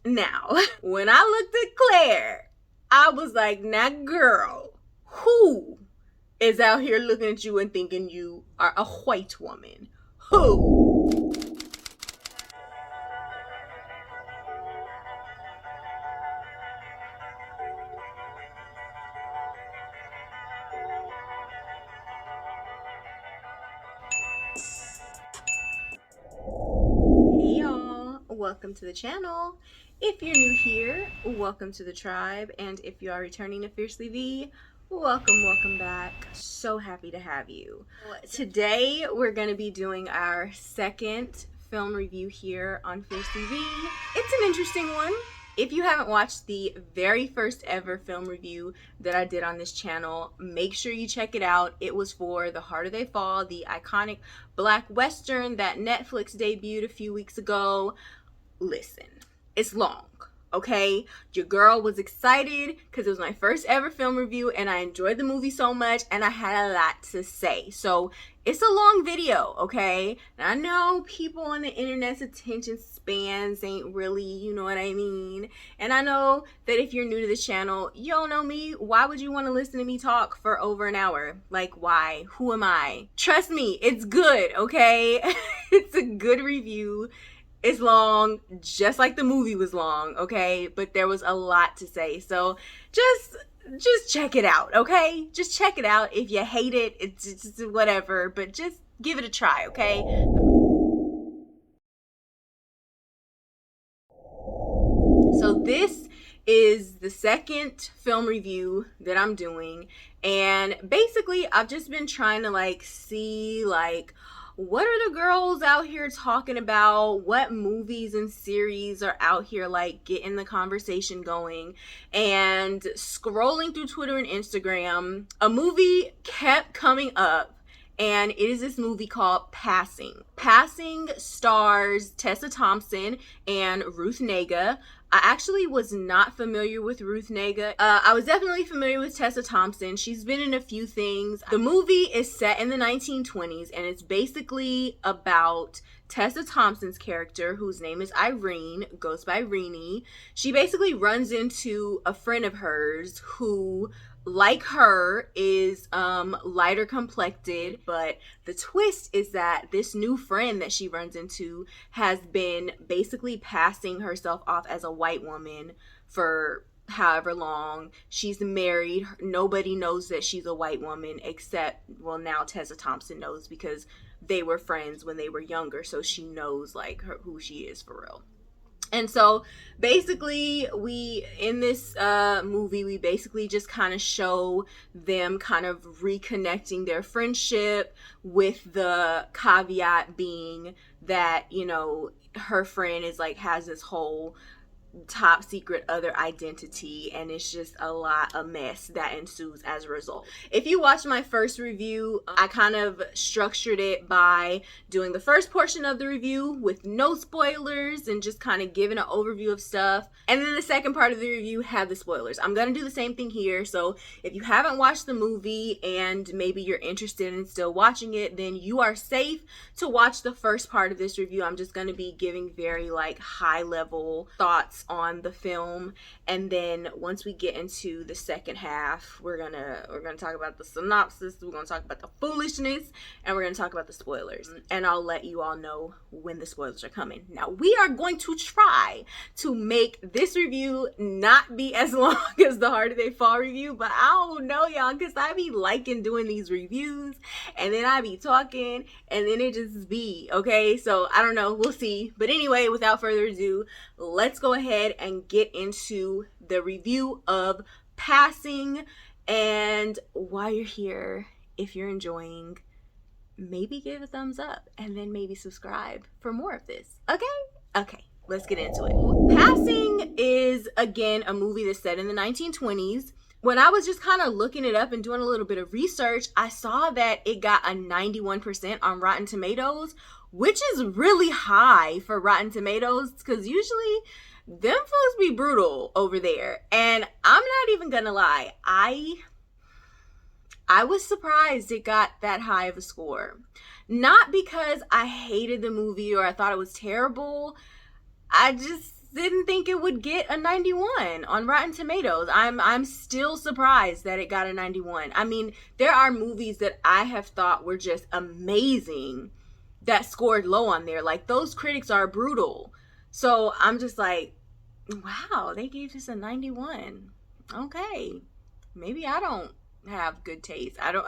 Now, when I looked at Claire, I was like, now girl, who is out here looking at you and thinking you are a white woman? Who? Hey y'all, welcome to the channel. If you're new here, welcome to the tribe, and if you are returning to Fiercely V, welcome back. So happy to have you. Today we're going to be doing our second film review here on Fiercely V. It's an interesting one. If you haven't watched the very first ever film review that I did on this channel, make sure you check it out. It was for The Harder They Fall, the iconic Black Western that Netflix debuted a few weeks ago. Listen, it's long, okay? Your girl was excited because it was my first ever film review and I enjoyed the movie so much and I had a lot to say. So it's a long video, okay? And I know people on the internet's attention spans ain't really, you know what I mean? And I know that if you're new to this channel, you don't know me. Why would you want to listen to me talk for over an hour? Like, why? Who am I? Trust me, it's good, okay? It's a good review. It's long, just like the movie was long, okay? But there was a lot to say. So just check it out, okay? Just check it out. If you hate it, it's just whatever, but just give it a try, okay? So this is the second film review that I'm doing, and basically I've just been trying to see what are the girls out here talking about? What movies and series are out here getting the conversation going? And scrolling through Twitter and Instagram, a movie kept coming up, and it is this movie called Passing. Passing stars Tessa Thompson and Ruth Negga. I actually was not familiar with Ruth Negga. I was definitely familiar with Tessa Thompson. She's been in a few things. The movie is set in the 1920s, and it's basically about Tessa Thompson's character, whose name is Irene, goes by Renee. She basically runs into a friend of hers who, like her, is lighter complected, but the twist is that this new friend that she runs into has been basically passing herself off as a white woman for however long. She's married. Nobody knows that she's a white woman except, well, now Tessa Thompson knows because they were friends when they were younger, so she knows who she is for real. And so basically in this movie, we basically just kind of show them kind of reconnecting their friendship, with the caveat being that, you know, her friend is has this whole top secret other identity, and it's just a mess that ensues as a result. If you watched my first review, I kind of structured it by doing the first portion of the review with no spoilers and just kind of giving an overview of stuff, and then the second part of the review had the spoilers. I'm gonna do the same thing here, so if you haven't watched the movie and maybe you're interested in still watching it, then you are safe to watch the first part of this review. I'm just gonna be giving very high level thoughts on the film, and then once we get into the second half, we're gonna talk about the synopsis, we're gonna talk about the foolishness, and we're gonna talk about the spoilers, and I'll let you all know when the spoilers are coming. Now, we are going to try to make this review not be as long as the Harder They Fall review, but I don't know, y'all, because I be liking doing these reviews, and then I be talking, and then it just be, okay? So I don't know, we'll see. But anyway, without further ado, let's go ahead and get into the review of Passing. And while you're here, if you're enjoying, maybe give a thumbs up and then maybe subscribe for more of this. Okay, let's get into it. Passing is, again, a movie that's set in the 1920s. When I was just kind of looking it up and doing a little bit of research, I saw that it got a 91% on Rotten Tomatoes, which is really high for Rotten Tomatoes, because usually them folks be brutal over there. And I'm not even gonna lie, I was surprised it got that high of a score. Not because I hated the movie or I thought it was terrible. I just didn't think it would get a 91 on Rotten Tomatoes. I'm still surprised that it got a 91. I mean, there are movies that I have thought were just amazing that scored low on there. Like, those critics are brutal. So I'm just like, wow, they gave this a 91. Okay. Maybe I don't have good taste. I don't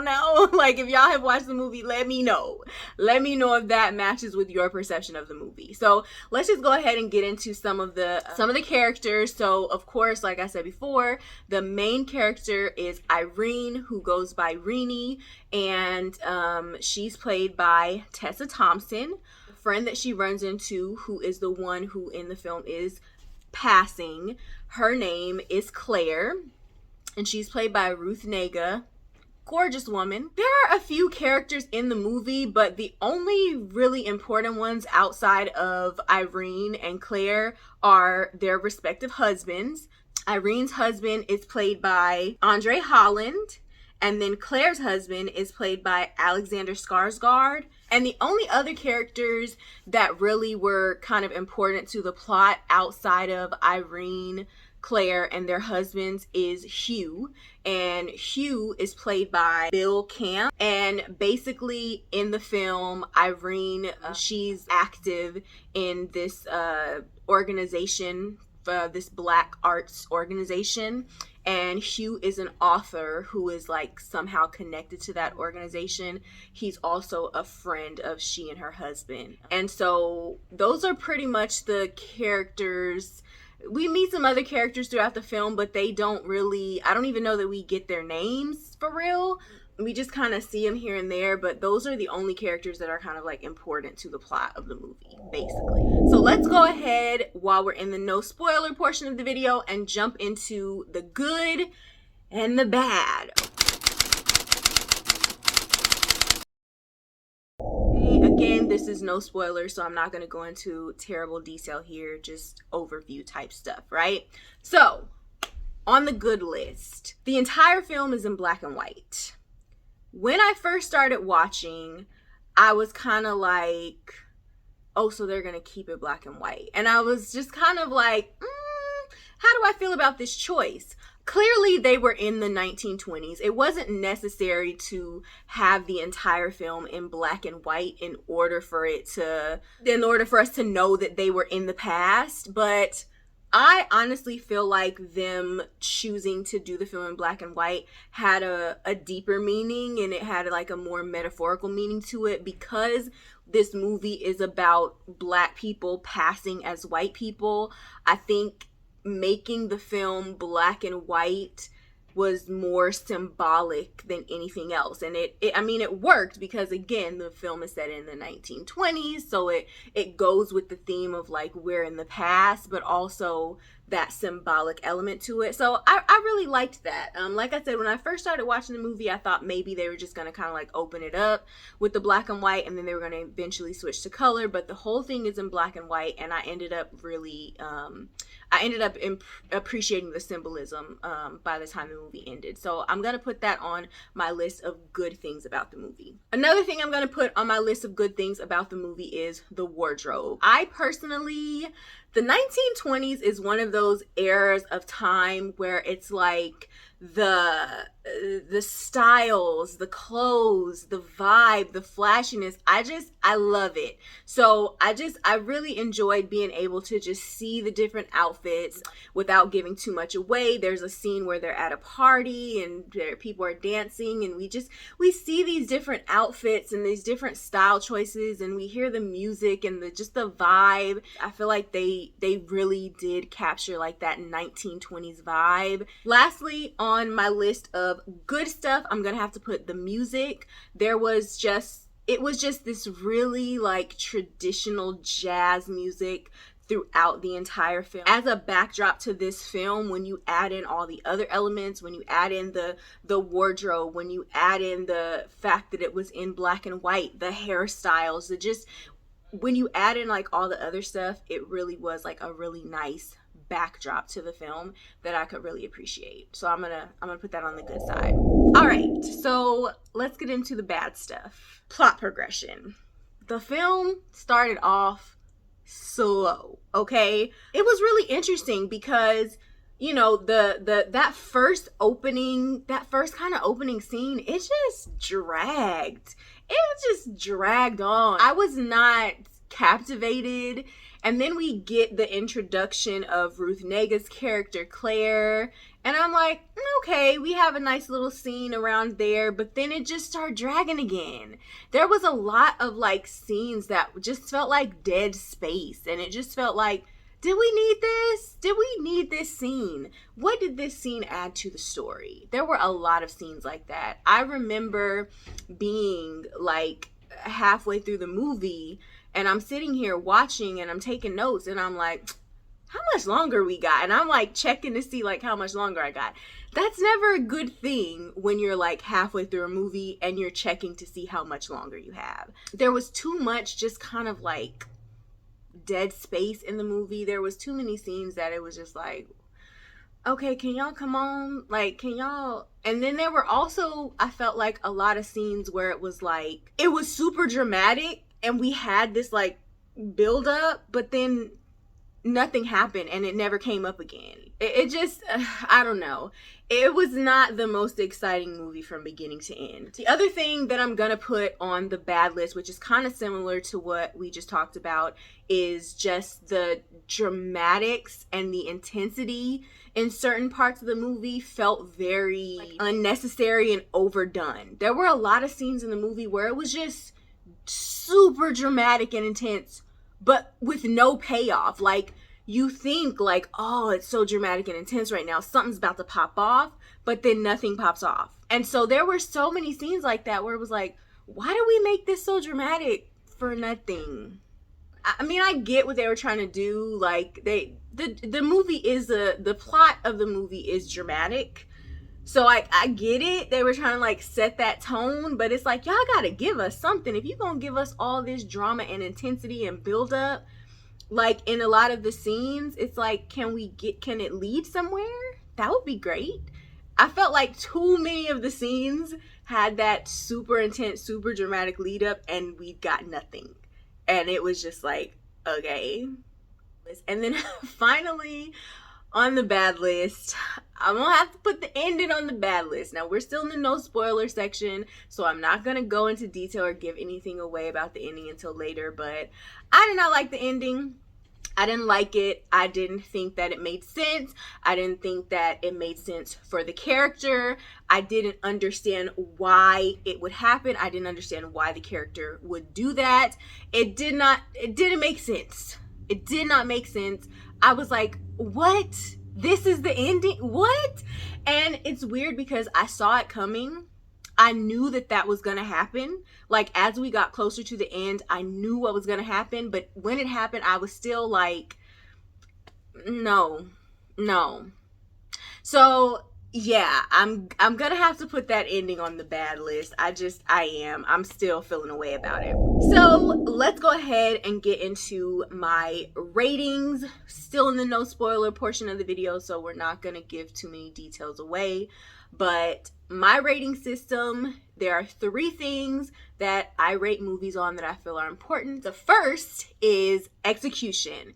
know. Like, if y'all have watched the movie, let me know if that matches with your perception of the movie. So let's just go ahead and get into some of the characters. So of course, like I said before, the main character is Irene, who goes by Renee, and she's played by Tessa Thompson. The friend that she runs into, who is the one who in the film is passing, her name is Claire, and she's played by Ruth Negga. Gorgeous woman. There are a few characters in the movie, but the only really important ones outside of Irene and Claire are their respective husbands. Irene's husband is played by Andre Holland, and then Claire's husband is played by Alexander Skarsgård. And the only other characters that really were kind of important to the plot outside of Irene, Claire, and their husbands is Hugh. And Hugh is played by Bill Camp. And basically in the film, Irene, she's active in this organization, this Black arts organization. And Hugh is an author who is like somehow connected to that organization. He's also a friend of she and her husband. And so those are pretty much the characters. We meet some other characters throughout the film, but they don't really, I don't even know that we get their names for real. We just kind of see them here and there, but those are the only characters that are kind of like important to the plot of the movie, basically. So let's go ahead while we're in the no spoiler portion of the video and jump into the good and the bad. Again, this is no spoilers, so I'm not going to go into terrible detail here, just overview type stuff, right? So, on the good list, the entire film is in black and white. When I first started watching, I was kind of like, oh, so they're going to keep it black and white. And I was just kind of like, how do I feel about this choice? Clearly, they were in the 1920s. It wasn't necessary to have the entire film in black and white in order for us to know that they were in the past. But I honestly feel like them choosing to do the film in black and white had a deeper meaning, and it had like a more metaphorical meaning to it, because this movie is about Black people passing as white people. I think making the film black and white was more symbolic than anything else, and it worked, because again, the film is set in the 1920s, so it goes with the theme of like we're in the past, but also that symbolic element to it. So I really liked that. Like I said, when I first started watching the movie, I thought maybe they were just going to kind of like open it up with the black and white, and then they were going to eventually switch to color, but the whole thing is in black and white, and I ended up really appreciating the symbolism by the time the movie ended. So I'm going to put that on my list of good things about the movie. Another thing I'm going to put on my list of good things about the movie is the wardrobe. I personally, the 1920s is one of those eras of time where it's like the styles, the clothes, the vibe, the flashiness. I love it. So I really enjoyed being able to just see the different outfits without giving too much away. There's a scene where they're at a party and people are dancing, and we see these different outfits and these different style choices, and we hear the music and just the vibe. I feel like they really did capture like that 1920s vibe. Lastly, on my list of good stuff, I'm gonna have to put the music. It was just this really like traditional jazz music throughout the entire film. As a backdrop to this film, when you add in all the other elements, when you add in the wardrobe, when you add in the fact that it was in black and white, the hairstyles, when you add in like all the other stuff, it really was like a really nice backdrop to the film that I could really appreciate. So I'm gonna put that on the good side. All right, so let's get into the bad stuff. Plot progression. The film started off slow, okay? It was really interesting because, you know, that first kind of opening scene, it just dragged. It just dragged on. I was not captivated. And then we get the introduction of Ruth Negga's character, Claire. And I'm like, okay, we have a nice little scene around there. But then it just started dragging again. There was a lot of like scenes that just felt like dead space. And it just felt like, did we need this? Did we need this scene? What did this scene add to the story? There were a lot of scenes like that. I remember being like halfway through the movie and I'm sitting here watching and I'm taking notes and I'm like, how much longer we got? And I'm like checking to see like how much longer I got. That's never a good thing when you're like halfway through a movie and you're checking to see how much longer you have. There was too much just kind of like dead space in the movie. There was too many scenes that it was just like, okay, can y'all come on? Like, can y'all? And then there were also, I felt like a lot of scenes where it was like, it was super dramatic and we had this like build up, but then nothing happened and it never came up again. It just, I don't know. It was not the most exciting movie from beginning to end. The other thing that I'm gonna put on the bad list, which is kind of similar to what we just talked about, is just the dramatics and the intensity in certain parts of the movie felt very unnecessary and overdone. There were a lot of scenes in the movie where it was just super dramatic and intense, but with no payoff. Like, you think like, oh, it's so dramatic and intense right now, something's about to pop off, but then nothing pops off. And so there were so many scenes like that where it was like, why do we make this so dramatic for nothing? I mean, I get what they were trying to do. Like, the movie is the plot of the movie is dramatic. So I get it. They were trying to like set that tone, but it's like, y'all gotta give us something. If you're gonna give us all this drama and intensity and build up, like in a lot of the scenes, it's like, can it lead somewhere? That would be great. I felt like too many of the scenes had that super intense, super dramatic lead up and we got nothing. And it was just like, okay. And then finally, on the bad list, I'm gonna have to put the ending on the bad list. Now, we're still in the no spoiler section, so I'm not gonna go into detail or give anything away about the ending until later, but I did not like the ending. I didn't like it. I didn't think that it made sense. I didn't think that it made sense for the character. I didn't understand why it would happen. I didn't understand why the character would do that. It didn't make sense. It did not make sense. I was like, what? This is the ending? What? And it's weird because I saw it coming. I knew that was going to happen. Like, as we got closer to the end, I knew what was going to happen. But when it happened, I was still like, no. So, yeah, I'm going to have to put that ending on the bad list. I'm still feeling a way about it. So let's go ahead and get into my ratings. Still in the no spoiler portion of the video, so we're not going to give too many details away. But my rating system, there are 3 things that I rate movies on that I feel are important. The first is execution.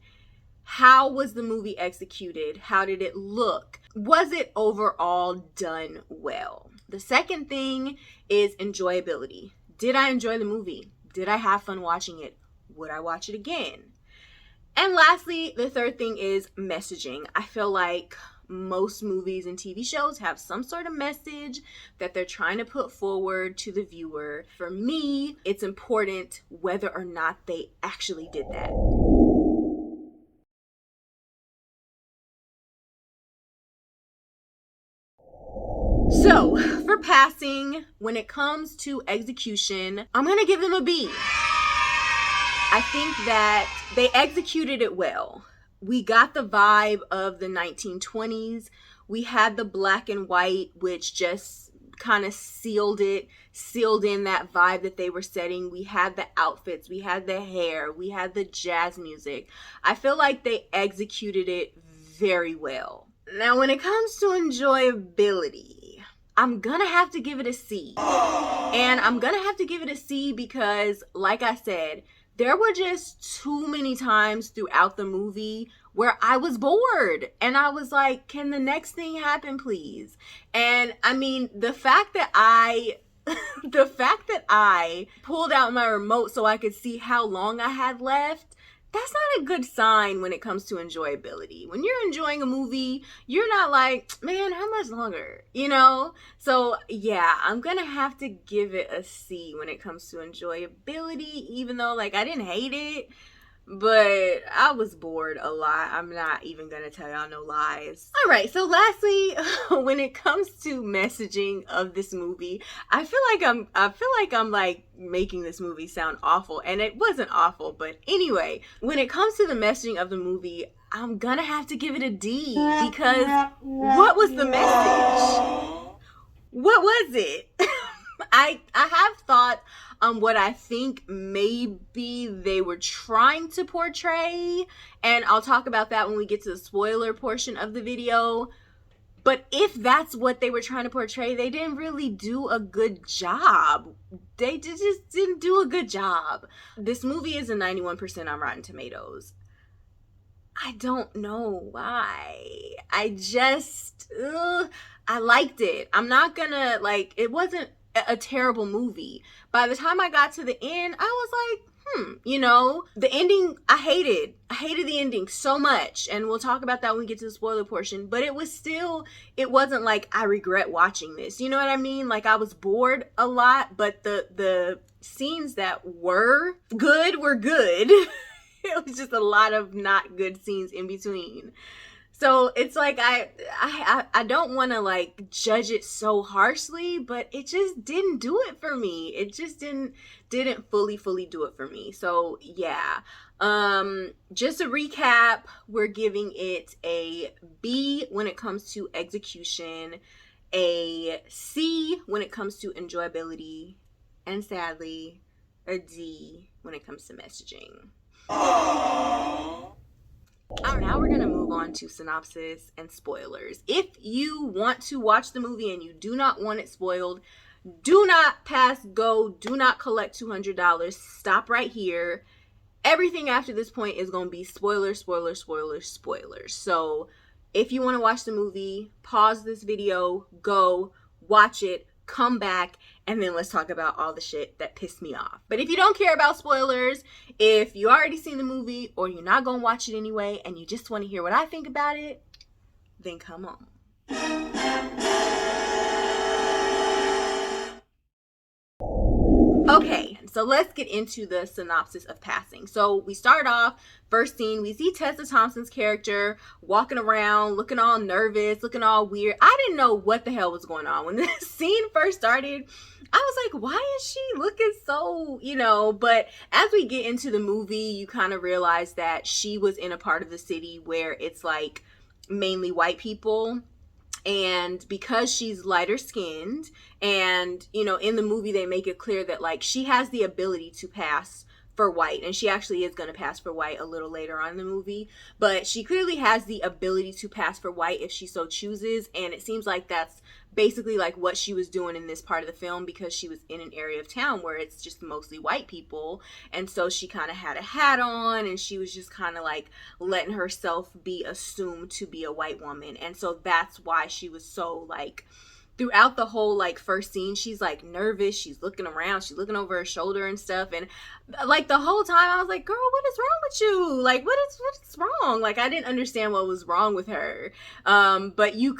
How was the movie executed? How did it look? Was it overall done well? The second thing is enjoyability. Did I enjoy the movie? Did I have fun watching it? Would I watch it again? And lastly, the third thing is messaging. I feel like most movies and TV shows have some sort of message that they're trying to put forward to the viewer. For me, it's important whether or not they actually did that. So, for Passing, when it comes to execution, I'm gonna give them a B. I think that they executed it well. We got the vibe of the 1920s. We had the black and white, which just kind of sealed in that vibe that they were setting. We had the outfits, we had the hair, we had the jazz music. I feel like they executed it very well. Now, when it comes to enjoyability, I'm gonna have to give it a C. And I'm gonna have to give it a C because, like I said, there were just too many times throughout the movie where I was bored and I was like, can the next thing happen, please? And I mean, the fact that I pulled out my remote so I could see how long I had left, that's not a good sign when it comes to enjoyability. When you're enjoying a movie, you're not like, man, how much longer? You know? So yeah, I'm gonna have to give it a C when it comes to enjoyability, even though like I didn't hate it, but I was bored a lot. I'm not even gonna tell y'all no lies. All right, so lastly, when it comes to messaging of this movie, I feel like I'm like making this movie sound awful, and it wasn't awful, but anyway, when it comes to the messaging of the movie, I'm gonna have to give it a D, because what was the message? What was it? I have thought on what I think maybe they were trying to portray, and I'll talk about that when we get to the spoiler portion of the video. But if that's what they were trying to portray, they didn't really do a good job. They just didn't do a good job. This movie is a 91% on Rotten Tomatoes. I don't know why. I liked it. I'm not gonna, like, it wasn't a terrible movie. By the time I got to the end, I was like, you know, the ending, I hated the ending so much, and we'll talk about that when we get to the spoiler portion, but it wasn't like I regret watching this, you know what I mean? Like, I was bored a lot, but the scenes that were good were good. It was just a lot of not good scenes in between. So it's like I don't want to like judge it so harshly, but it just didn't do it for me. It just didn't fully do it for me. So yeah. Just a recap, we're giving it a B when it comes to execution, a C when it comes to enjoyability, and sadly, a D when it comes to messaging. Now we're going to move on to synopsis and spoilers. If you want to watch the movie and you do not want it spoiled, do not pass go, do not collect $200. Stop right here. Everything after this point is going to be spoilers. So if you want to watch the movie, pause this video, go watch it, come back, and then let's talk about all the shit that pissed me off. But if you don't care about spoilers, if you already seen the movie or you're not gonna watch it anyway and you just want to hear what I think about it, then come on. Okay, so let's get into the synopsis of Passing. So we start off, first scene, we see Tessa Thompson's character walking around, looking all nervous, looking all weird. I didn't know what the hell was going on. When this scene first started, I was like, why is she looking so, you know? But as we get into the movie, you kind of realize that she was in a part of the city where it's like mainly white people. And because she's lighter skinned, and you know, in the movie they make it clear that like she has the ability to pass for white, and she actually is going to pass for white a little later on in the movie, but she clearly has the ability to pass for white if she so chooses. And it seems like that's basically like what she was doing in this part of the film, because she was in an area of town where it's just mostly white people, and so she kind of had a hat on and she was just kind of like letting herself be assumed to be a white woman. And so that's why she was so like, throughout the whole like first scene, she's like nervous, she's looking around, she's looking over her shoulder and stuff, and like the whole time I was like, girl, what is wrong with you? Like what's wrong? Like I didn't understand what was wrong with her. But you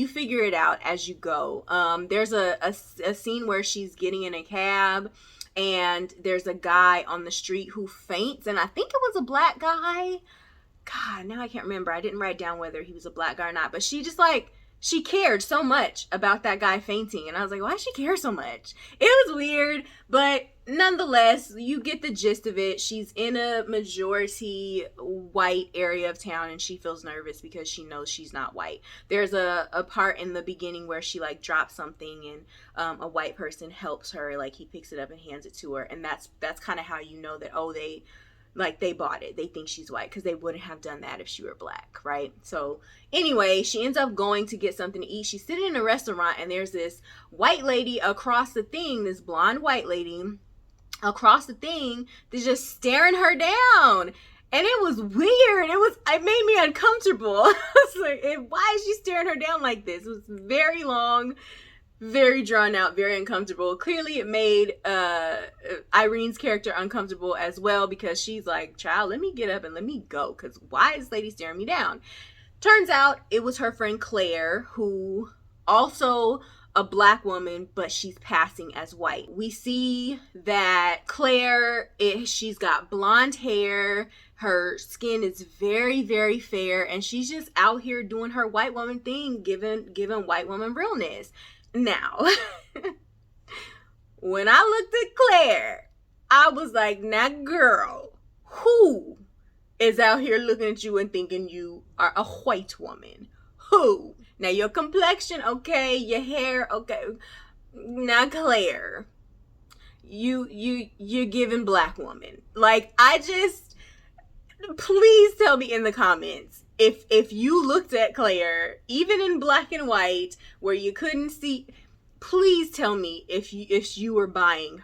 figure it out as you go. There's a scene where she's getting in a cab and there's a guy on the street who faints, and I think it was a black guy. God, now I can't remember. I didn't write down whether he was a black guy or not, but she just like, she cared so much about that guy fainting. And I was like, why does she care so much? It was weird, but nonetheless, you get the gist of it. She's in a majority white area of town and she feels nervous because she knows she's not white. There's a part in the beginning where she like drops something and a white person helps her. Like he picks it up and hands it to her. And that's kind of how you know that, oh, they bought it. They think she's white, because they wouldn't have done that if she were black, right? So anyway, she ends up going to get something to eat. She's sitting in a restaurant and there's this white lady across the thing, this blonde white lady, across the thing, they're just staring her down. And it was weird. It made me uncomfortable. I was like, why is she staring her down like this? It was very long, very drawn out, very uncomfortable. Clearly it made Irene's character uncomfortable as well, because she's like, child, let me get up and let me go, because why is this lady staring me down? Turns out it was her friend Claire, who also a black woman, but she's passing as white. We see that Claire, she's got blonde hair, her skin is very, very fair, and she's just out here doing her white woman thing, giving white woman realness. Now, when I looked at Claire, I was like, now girl, who is out here looking at you and thinking you are a white woman? Who? Now your complexion, okay, your hair, okay. Now Claire, you're giving black woman. Like, please tell me in the comments if you looked at Claire, even in black and white, where you couldn't see, please tell me if you were buying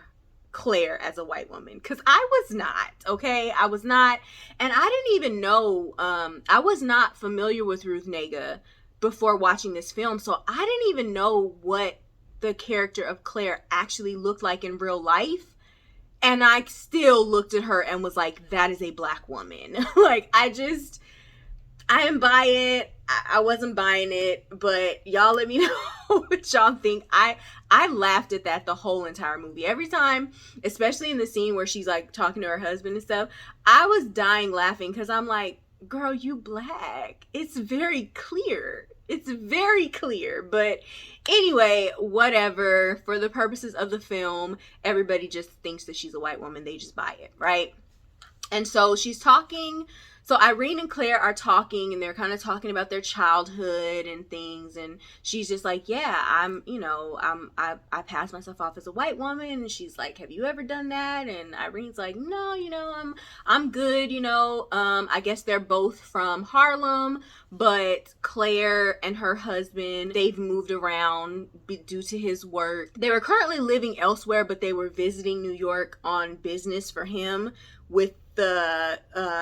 Claire as a white woman, because I was not, okay? I was not, and I didn't even know, I was not familiar with Ruth Negga before watching this film, so I didn't even know what the character of Claire actually looked like in real life, and I still looked at her and was like, that is a black woman. Like, I didn't buy it. I wasn't buying it, but y'all let me know what y'all think. I laughed at that the whole entire movie. Every time, especially in the scene where she's like talking to her husband and stuff, I was dying laughing, because I'm like, girl, you black. It's very clear. It's very clear. But anyway, whatever. For the purposes of the film, everybody just thinks that she's a white woman. They just buy it, right? And so she's talking. So Irene and Claire are talking, and they're kind of talking about their childhood and things. And she's just like, yeah, I passed myself off as a white woman. And she's like, have you ever done that? And Irene's like, no, I'm good. I guess they're both from Harlem, but Claire and her husband, they've moved around due to his work. They were currently living elsewhere, but they were visiting New York on business for him, with the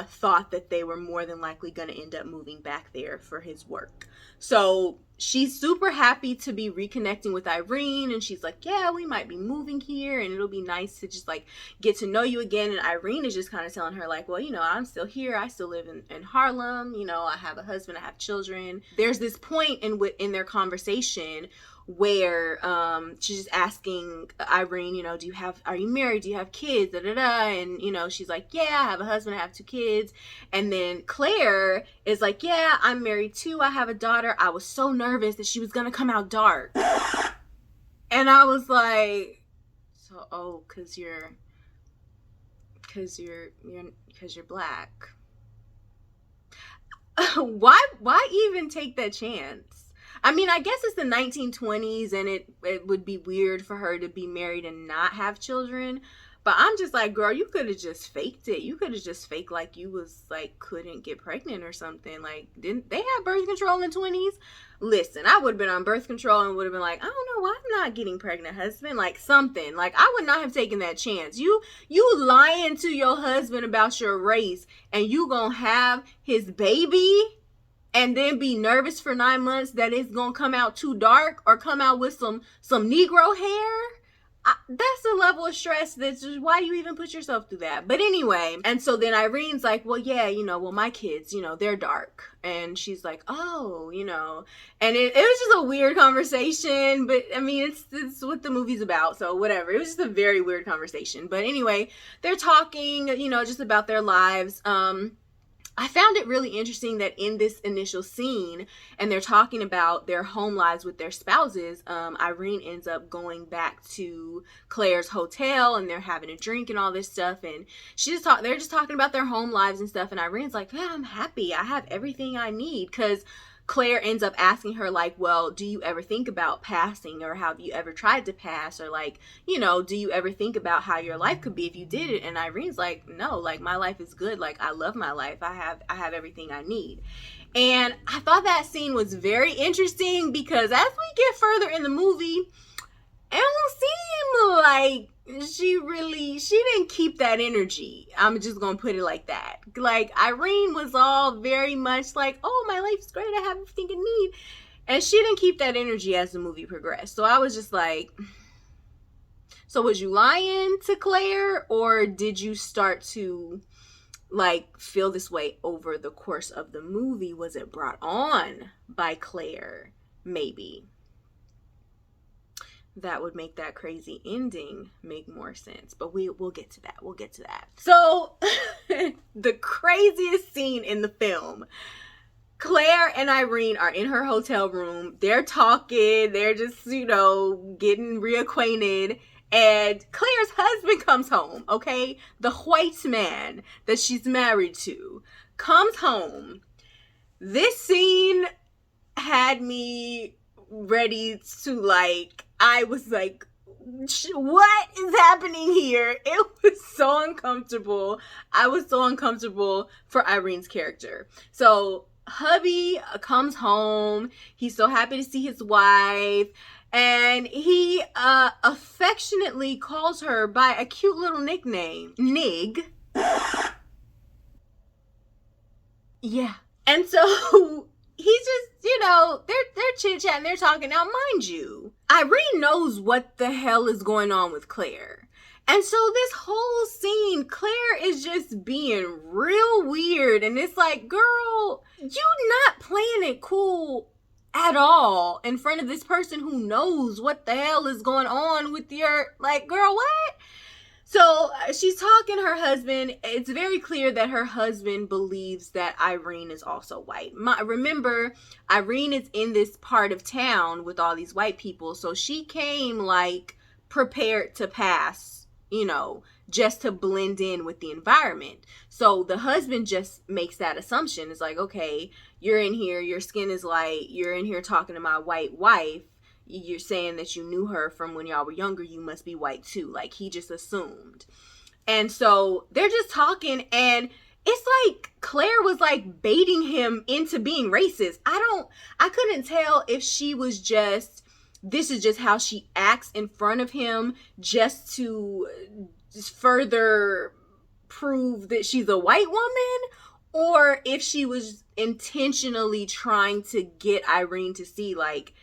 thought that they were more than likely going to end up moving back there for his work. So she's super happy to be reconnecting with Irene, and she's like, yeah, we might be moving here, and it'll be nice to just like get to know you again. And Irene is just kind of telling her like, well, I'm still here. I still live in Harlem. I have a husband. I have children. There's this point in their conversation where she's just asking Irene, are you married? Do you have kids? And, she's like, yeah, I have a husband. I have 2 kids. And then Claire is like, yeah, I'm married too. I have a daughter. I was so nervous that she was going to come out dark. And I was like, so, cause you're black. Why even take that chance? I mean, I guess it's the 1920s, and it would be weird for her to be married and not have children. But I'm just like, girl, you could have just faked it. You could have just faked like you was like couldn't get pregnant or something. Like, didn't they have birth control in the 20s? Listen, I would have been on birth control and would have been like, I don't know why I'm not getting pregnant, husband. Like something. Like, I would not have taken that chance. You lying to your husband about your race, and you gonna have his baby and then be nervous for 9 months that it's gonna come out too dark or come out with some Negro hair. That's a level of stress that's just, why you even put yourself through that? But anyway, and so then Irene's like, well, yeah, my kids, they're dark. And she's like, oh, and it was just a weird conversation, but I mean, it's what the movie's about, so whatever. It was just a very weird conversation. But anyway, they're talking, just about their lives. I found it really interesting that in this initial scene, and they're talking about their home lives with their spouses, Irene ends up going back to Claire's hotel, and they're having a drink and all this stuff, and they're just talking about their home lives and stuff, and Irene's like, yeah, I'm happy. I have everything I need, because Claire ends up asking her, like, well, do you ever think about passing, or have you ever tried to pass, or like, do you ever think about how your life could be if you did it? And Irene's like, no, like, my life is good. Like, I love my life. I have everything I need. And I thought that scene was very interesting, because as we get further in the movie, it don't seem like she didn't keep that energy. I'm just gonna put it like that. Like, Irene was all very much like, oh, my life's great, I have everything I need. And she didn't keep that energy as the movie progressed. So I was just like, so was you lying to Claire, or did you start to like feel this way over the course of the movie? Was it brought on by Claire? Maybe that would make that crazy ending make more sense, but we'll get to that. So the craziest scene in the film, Claire and Irene are in her hotel room. They're talking, they're just, getting reacquainted. And Claire's husband comes home, okay? The white man that she's married to comes home. This scene had me ready to, like, I was like, what is happening here? It was so uncomfortable. I was so uncomfortable for Irene's character. So hubby comes home. He's so happy to see his wife. And he affectionately calls her by a cute little nickname, Nig. Yeah. And so he's just, they're chit-chatting, they're talking. Now, mind you, Irene knows what the hell is going on with Claire. And so this whole scene, Claire is just being real weird. And it's like, girl, you not playing it cool at all in front of this person who knows what the hell is going on with your, like, girl, what? So she's talking to her husband. It's very clear that her husband believes that Irene is also white. Remember, Irene is in this part of town with all these white people. So she came like prepared to pass, just to blend in with the environment. So the husband just makes that assumption. It's like, okay, you're in here, your skin is light, you're in here talking to my white wife. You're saying that you knew her from when y'all were younger, you must be white too. Like, he just assumed. And so they're just talking, and it's like Claire was like baiting him into being racist. I couldn't tell if she was just, this is just how she acts in front of him just to just further prove that she's a white woman, or if she was intentionally trying to get Irene to see, like,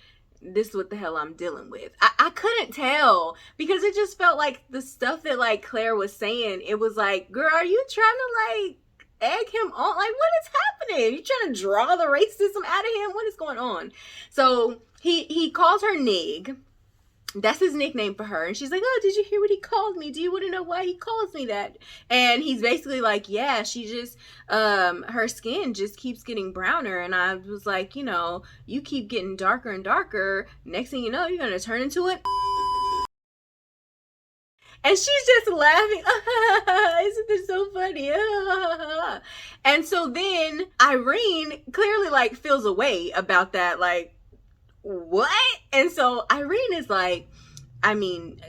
this is what the hell I'm dealing with. I couldn't tell, because it just felt like the stuff that, like, Claire was saying, it was like, girl, are you trying to, like, egg him on? Like, what is happening? You trying to draw the racism out of him? What is going on? So he calls her Nig. That's his nickname for her. And she's like, oh, did you hear what he called me? Do you want to know why he calls me that? And he's basically like, yeah, she just, her skin just keeps getting browner. And I was like, you keep getting darker and darker. Next thing you know, you're going to turn into it. And she's just laughing. Isn't this so funny? And so then Irene clearly, like, feels a way about that. Like, what? And so Irene is like, I mean,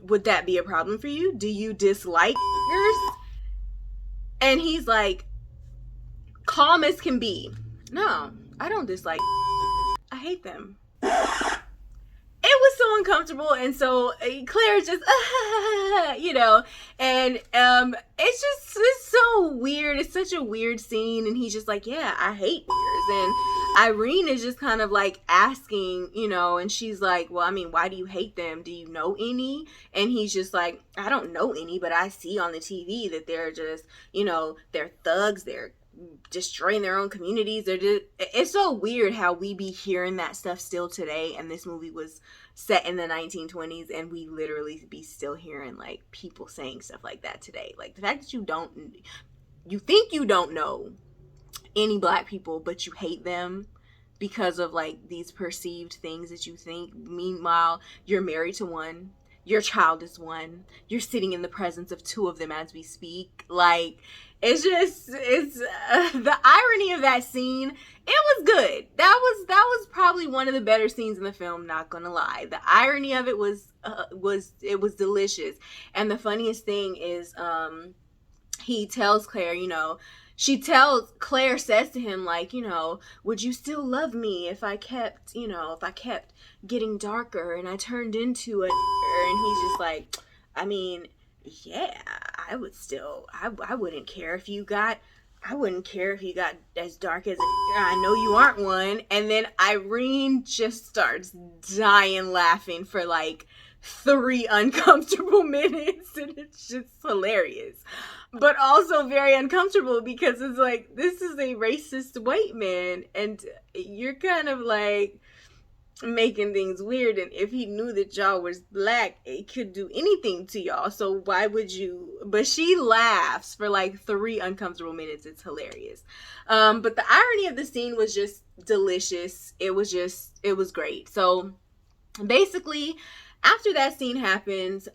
would that be a problem for you? Do you dislike niggers? And he's like, calm as can be. No, I don't dislike. I hate them. It was so uncomfortable, and so Claire's just, and it's so weird. It's such a weird scene, and he's just like, yeah, I hate niggers. And Irene is just kind of like asking, and she's like, well, I mean, why do you hate them? Do you know any? And he's just like, I don't know any, but I see on the TV that they're just, they're thugs, they're destroying their own communities. It's so weird how we be hearing that stuff still today, and this movie was set in the 1920s, and we literally be still hearing, like, people saying stuff like that today. Like, the fact that you think you don't know any black people, but you hate them because of, like, these perceived things that you think. Meanwhile, you're married to one, your child is one, you're sitting in the presence of two of them as we speak. Like, it's the irony of that scene. It was good. That was probably one of the better scenes in the film, not gonna lie. The irony of it was delicious. And the funniest thing is, he tells Claire, Claire says to him, like, would you still love me if I kept getting darker and I turned into a nigger? And he's just like, I mean, yeah, I would still, I wouldn't care if you got, I wouldn't care if you got as dark as I know you aren't one. And then Irene just starts dying laughing for like 3 uncomfortable minutes, and it's just hilarious. But also very uncomfortable because it's like, this is a racist white man, and you're kind of like making things weird, and if he knew that y'all was black, it could do anything to y'all, so why would you? But she laughs for like 3 uncomfortable minutes. It's hilarious. But the irony of the scene was just delicious. It was great. So basically, after that scene happens,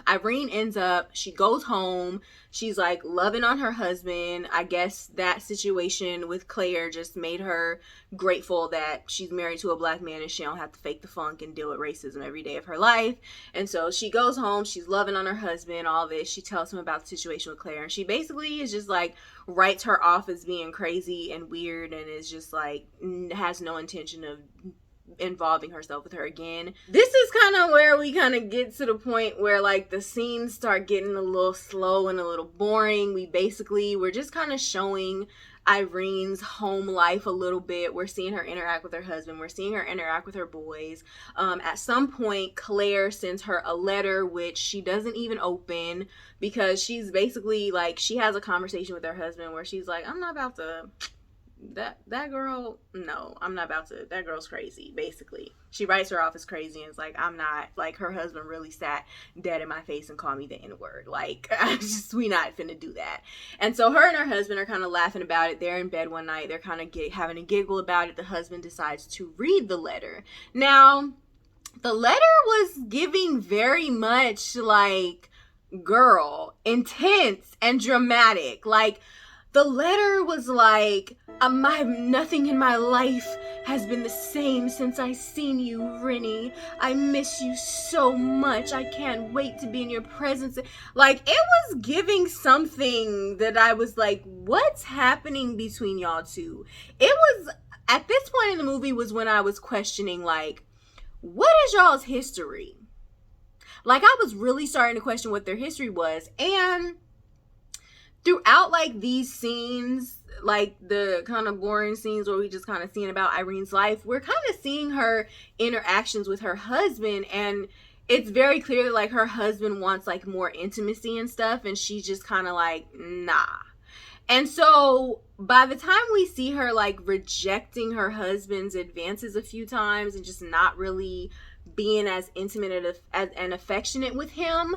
Irene ends up, she goes home. She's like loving on her husband. I guess that situation with Claire just made her grateful that she's married to a black man and she don't have to fake the funk and deal with racism every day of her life. And so she goes home. She's loving on her husband, all this. She tells him about the situation with Claire. And she basically is just like, writes her off as being crazy and weird, and is just like, has no intention of involving herself with her again. This is kind of where we kind of get to the point where like the scenes start getting a little slow and a little boring. We're just kind of showing Irene's home life a little bit. We're seeing her interact with her husband. We're seeing her interact with her boys. At some point, Claire sends her a letter, which she doesn't even open, because she's basically like, she has a conversation with her husband where she's like, I'm not about to, that girl, no, I'm not about to, that girl's crazy, basically. She writes her off as crazy, and it's like, I'm not, like, her husband really sat dead in my face and called me the N-word. Like, we not finna do that. And so her and her husband are kind of laughing about it. They're in bed one night. They're kind of having a giggle about it. The husband decides to read the letter. Now, the letter was giving very much, like, girl, intense and dramatic. Like, the letter was like, nothing in my life has been the same since I seen you, Rennie. I miss you so much. I can't wait to be in your presence. Like, it was giving something that I was like, what's happening between y'all two? It was, at this point in the movie was when I was questioning, like, what is y'all's history? Like, I was really starting to question what their history was. And throughout like these scenes, like the kind of boring scenes where we just kind of seeing about Irene's life, we're kind of seeing her interactions with her husband, and it's very clear that like her husband wants like more intimacy and stuff, and she's just kind of like, nah. And so by the time we see her like rejecting her husband's advances a few times and just not really being as intimate and affectionate with him,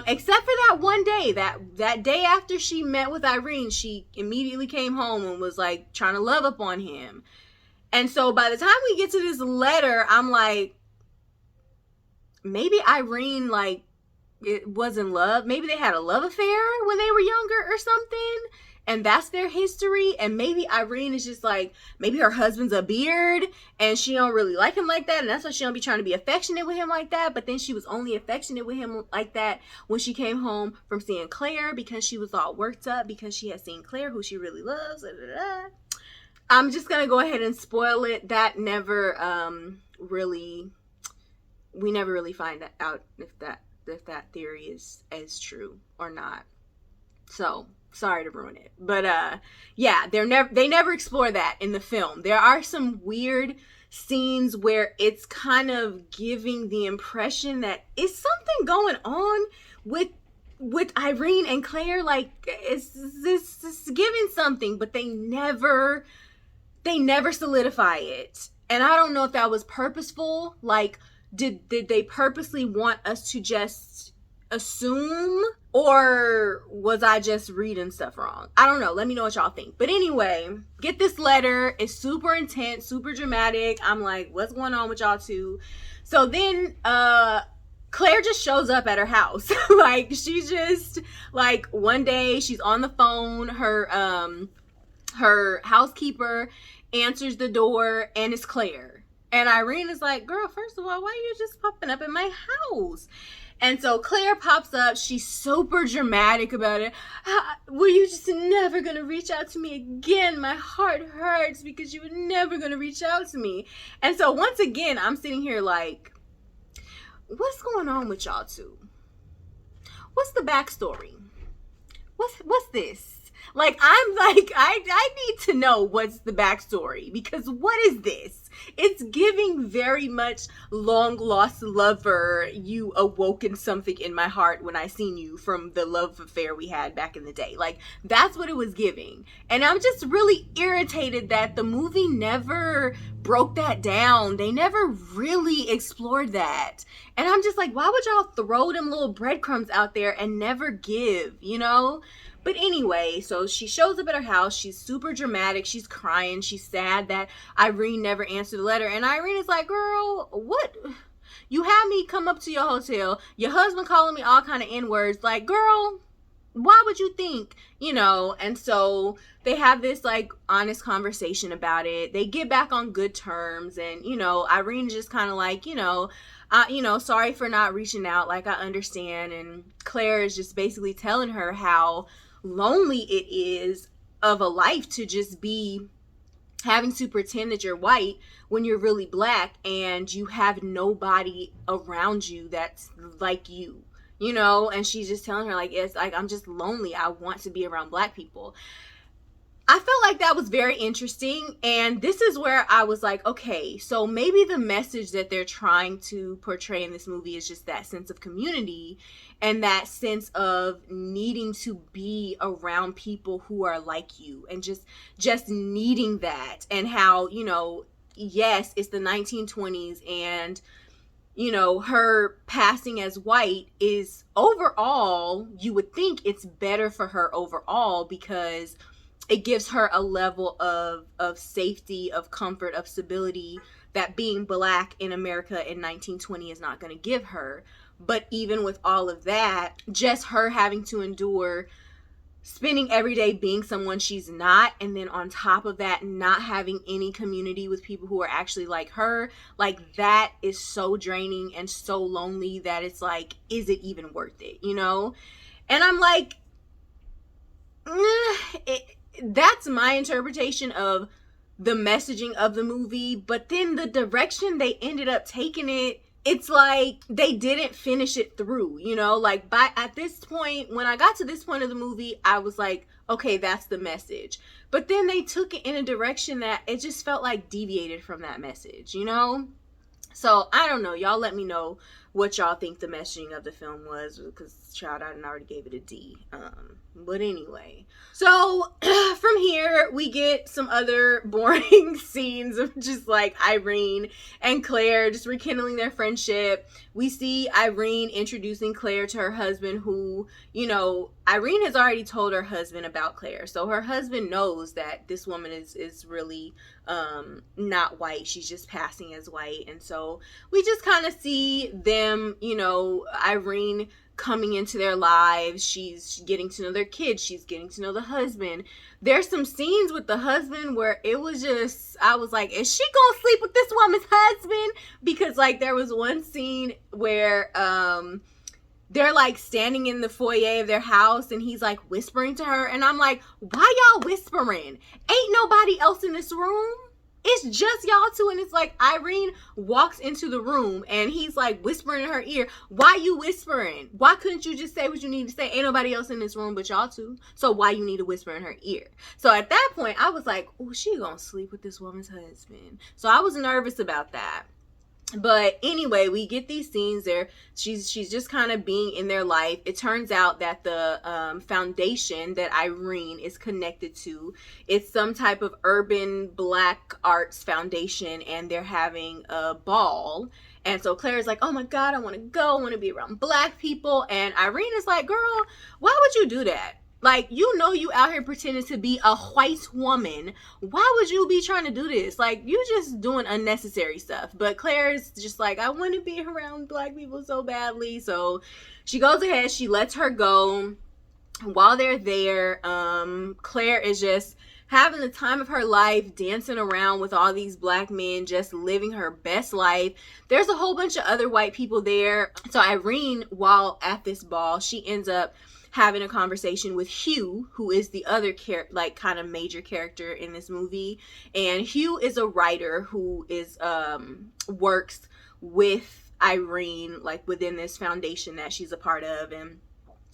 except for that one day, that day after she met with Irene, she immediately came home and was like trying to love up on him. And so by the time we get to this letter, I'm like, maybe Irene like it was in love. Maybe they had a love affair when they were younger or something, and that's their history. And maybe Irene is just like, maybe her husband's a beard and she don't really like him like that, and that's why she don't be trying to be affectionate with him like that. But then she was only affectionate with him like that when she came home from seeing Claire, because she was all worked up because she had seen Claire, who she really loves. I'm just gonna go ahead and spoil it. That never we never really find out if that theory is true or not. So sorry to ruin it, but yeah, they never explore that in the film. There are some weird scenes where it's kind of giving the impression that it's something going on with Irene and Claire. Like, it's giving something, but they never solidify it. And I don't know if that was purposeful. Like, did they purposely want us to just assume, or was I just reading stuff wrong? I don't know. Let me know what y'all think. But anyway, get this letter. It's super intense, super dramatic. I'm like, what's going on with y'all two? So then Claire just shows up at her house. Like, she just, like, one day she's on the phone. Her housekeeper answers the door, and it's Claire. And Irene is like, girl, first of all, why are you just popping up at my house? And so Claire pops up. She's super dramatic about it. Were you just never going to reach out to me again? My heart hurts because you were never going to reach out to me. And so once again, I'm sitting here like, what's going on with y'all two? what's the backstory? What's this? Like, I'm like, I need to know what's the backstory, because what is this? It's giving very much long lost lover, you awoken something in my heart when I seen you from the love affair we had back in the day. Like, that's what it was giving. And I'm just really irritated that the movie never broke that down. They never really explored that. And I'm just like, why would y'all throw them little breadcrumbs out there and never give, you know? But anyway, so she shows up at her house. She's super dramatic. She's crying. She's sad that Irene never answered the letter. And Irene is like, girl, what? You had me come up to your hotel. Your husband calling me all kind of N-words. Like, girl, why would you think, you know? And so they have this like honest conversation about it. They get back on good terms. And, you know, Irene is just kind of like, sorry for not reaching out. Like, I understand. And Claire is just basically telling her how lonely it is of a life to just be having to pretend that you're white when you're really black and you have nobody around you that's like you, you know? And she's just telling her like, it's like, I'm just lonely. I want to be around black people. I felt like that was very interesting, and this is where I was like, okay, so maybe the message that they're trying to portray in this movie is just that sense of community and that sense of needing to be around people who are like you, and just needing that, and how, you know, yes, it's the 1920s, and you know, her passing as white is overall, you would think it's better for her overall, because it gives her a level of safety, of comfort, of stability that being black in America in 1920 is not going to give her. But even with all of that, just her having to endure spending every day being someone she's not, and then on top of that, not having any community with people who are actually like her, like, that is so draining and so lonely that it's like, is it even worth it, you know? And I'm like, that's my interpretation of the messaging of the movie. But then the direction they ended up taking it, it's like they didn't finish it through, you know? Like, at this point, when I got to this point of the movie, I was like, okay, that's the message. But then they took it in a direction that it just felt like deviated from that message, you know? So I don't know, y'all let me know what y'all think the messaging of the film was, because child, I already gave it a D. But anyway, so from here we get some other boring scenes of just like Irene and Claire just rekindling their friendship. We see Irene introducing Claire to her husband, who, you know, Irene has already told her husband about Claire, so her husband knows that this woman is really not white. She's just passing as white. And so we just kind of see them, you know, Irene coming into their lives. She's getting to know their kids. She's getting to know the husband. There's some scenes with the husband where it was just, I was like, is she gonna sleep with this woman's husband? Because like there was one scene where they're like standing in the foyer of their house and he's like whispering to her, and I'm like, why y'all whispering? Ain't nobody else in this room. It's just y'all two. And it's like Irene walks into the room and he's like whispering in her ear. Why you whispering? Why couldn't you just say what you need to say? Ain't nobody else in this room but y'all two. So why you need to whisper in her ear? So at that point I was like, oh, she gonna sleep with this woman's husband. So I was nervous about that. But anyway, we get these scenes there. She's just kind of being in their life. It turns out that the foundation that Irene is connected to, it's some type of urban black arts foundation, and they're having a ball. And so Claire's like, oh my God, I want to go. I want to be around black people. And Irene is like, girl, why would you do that? Like, you know, you out here pretending to be a white woman. Why would you be trying to do this? Like, you just doing unnecessary stuff. But Claire's just like, I want to be around black people so badly. So she goes ahead. She lets her go. While they're there, Claire is just having the time of her life, dancing around with all these black men, just living her best life. There's a whole bunch of other white people there. So Irene, while at this ball, she ends up having a conversation with Hugh, who is the other kind of major character in this movie. And Hugh is a writer who is works with Irene, like within this foundation that she's a part of. And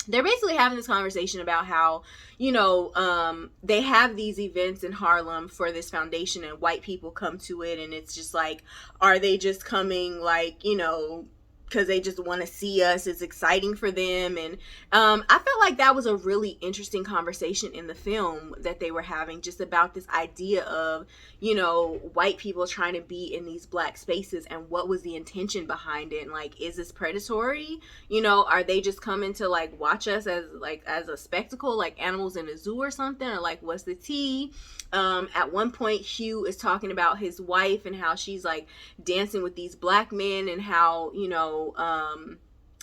they're basically having this conversation about how, they have these events in Harlem for this foundation, and white people come to it, and it's just like, are they just coming, like, because they just want to see us? It's exciting for them. And I felt like that was a really interesting conversation in the film that they were having, just about this idea of, white people trying to be in these black spaces, and what was the intention behind it. And, like, is this predatory? Are they just coming to, like, watch us as a spectacle, like animals in a zoo or something? Or, like, what's the tea? At one point, Hugh is talking about his wife and how she's, like, dancing with these black men, and how,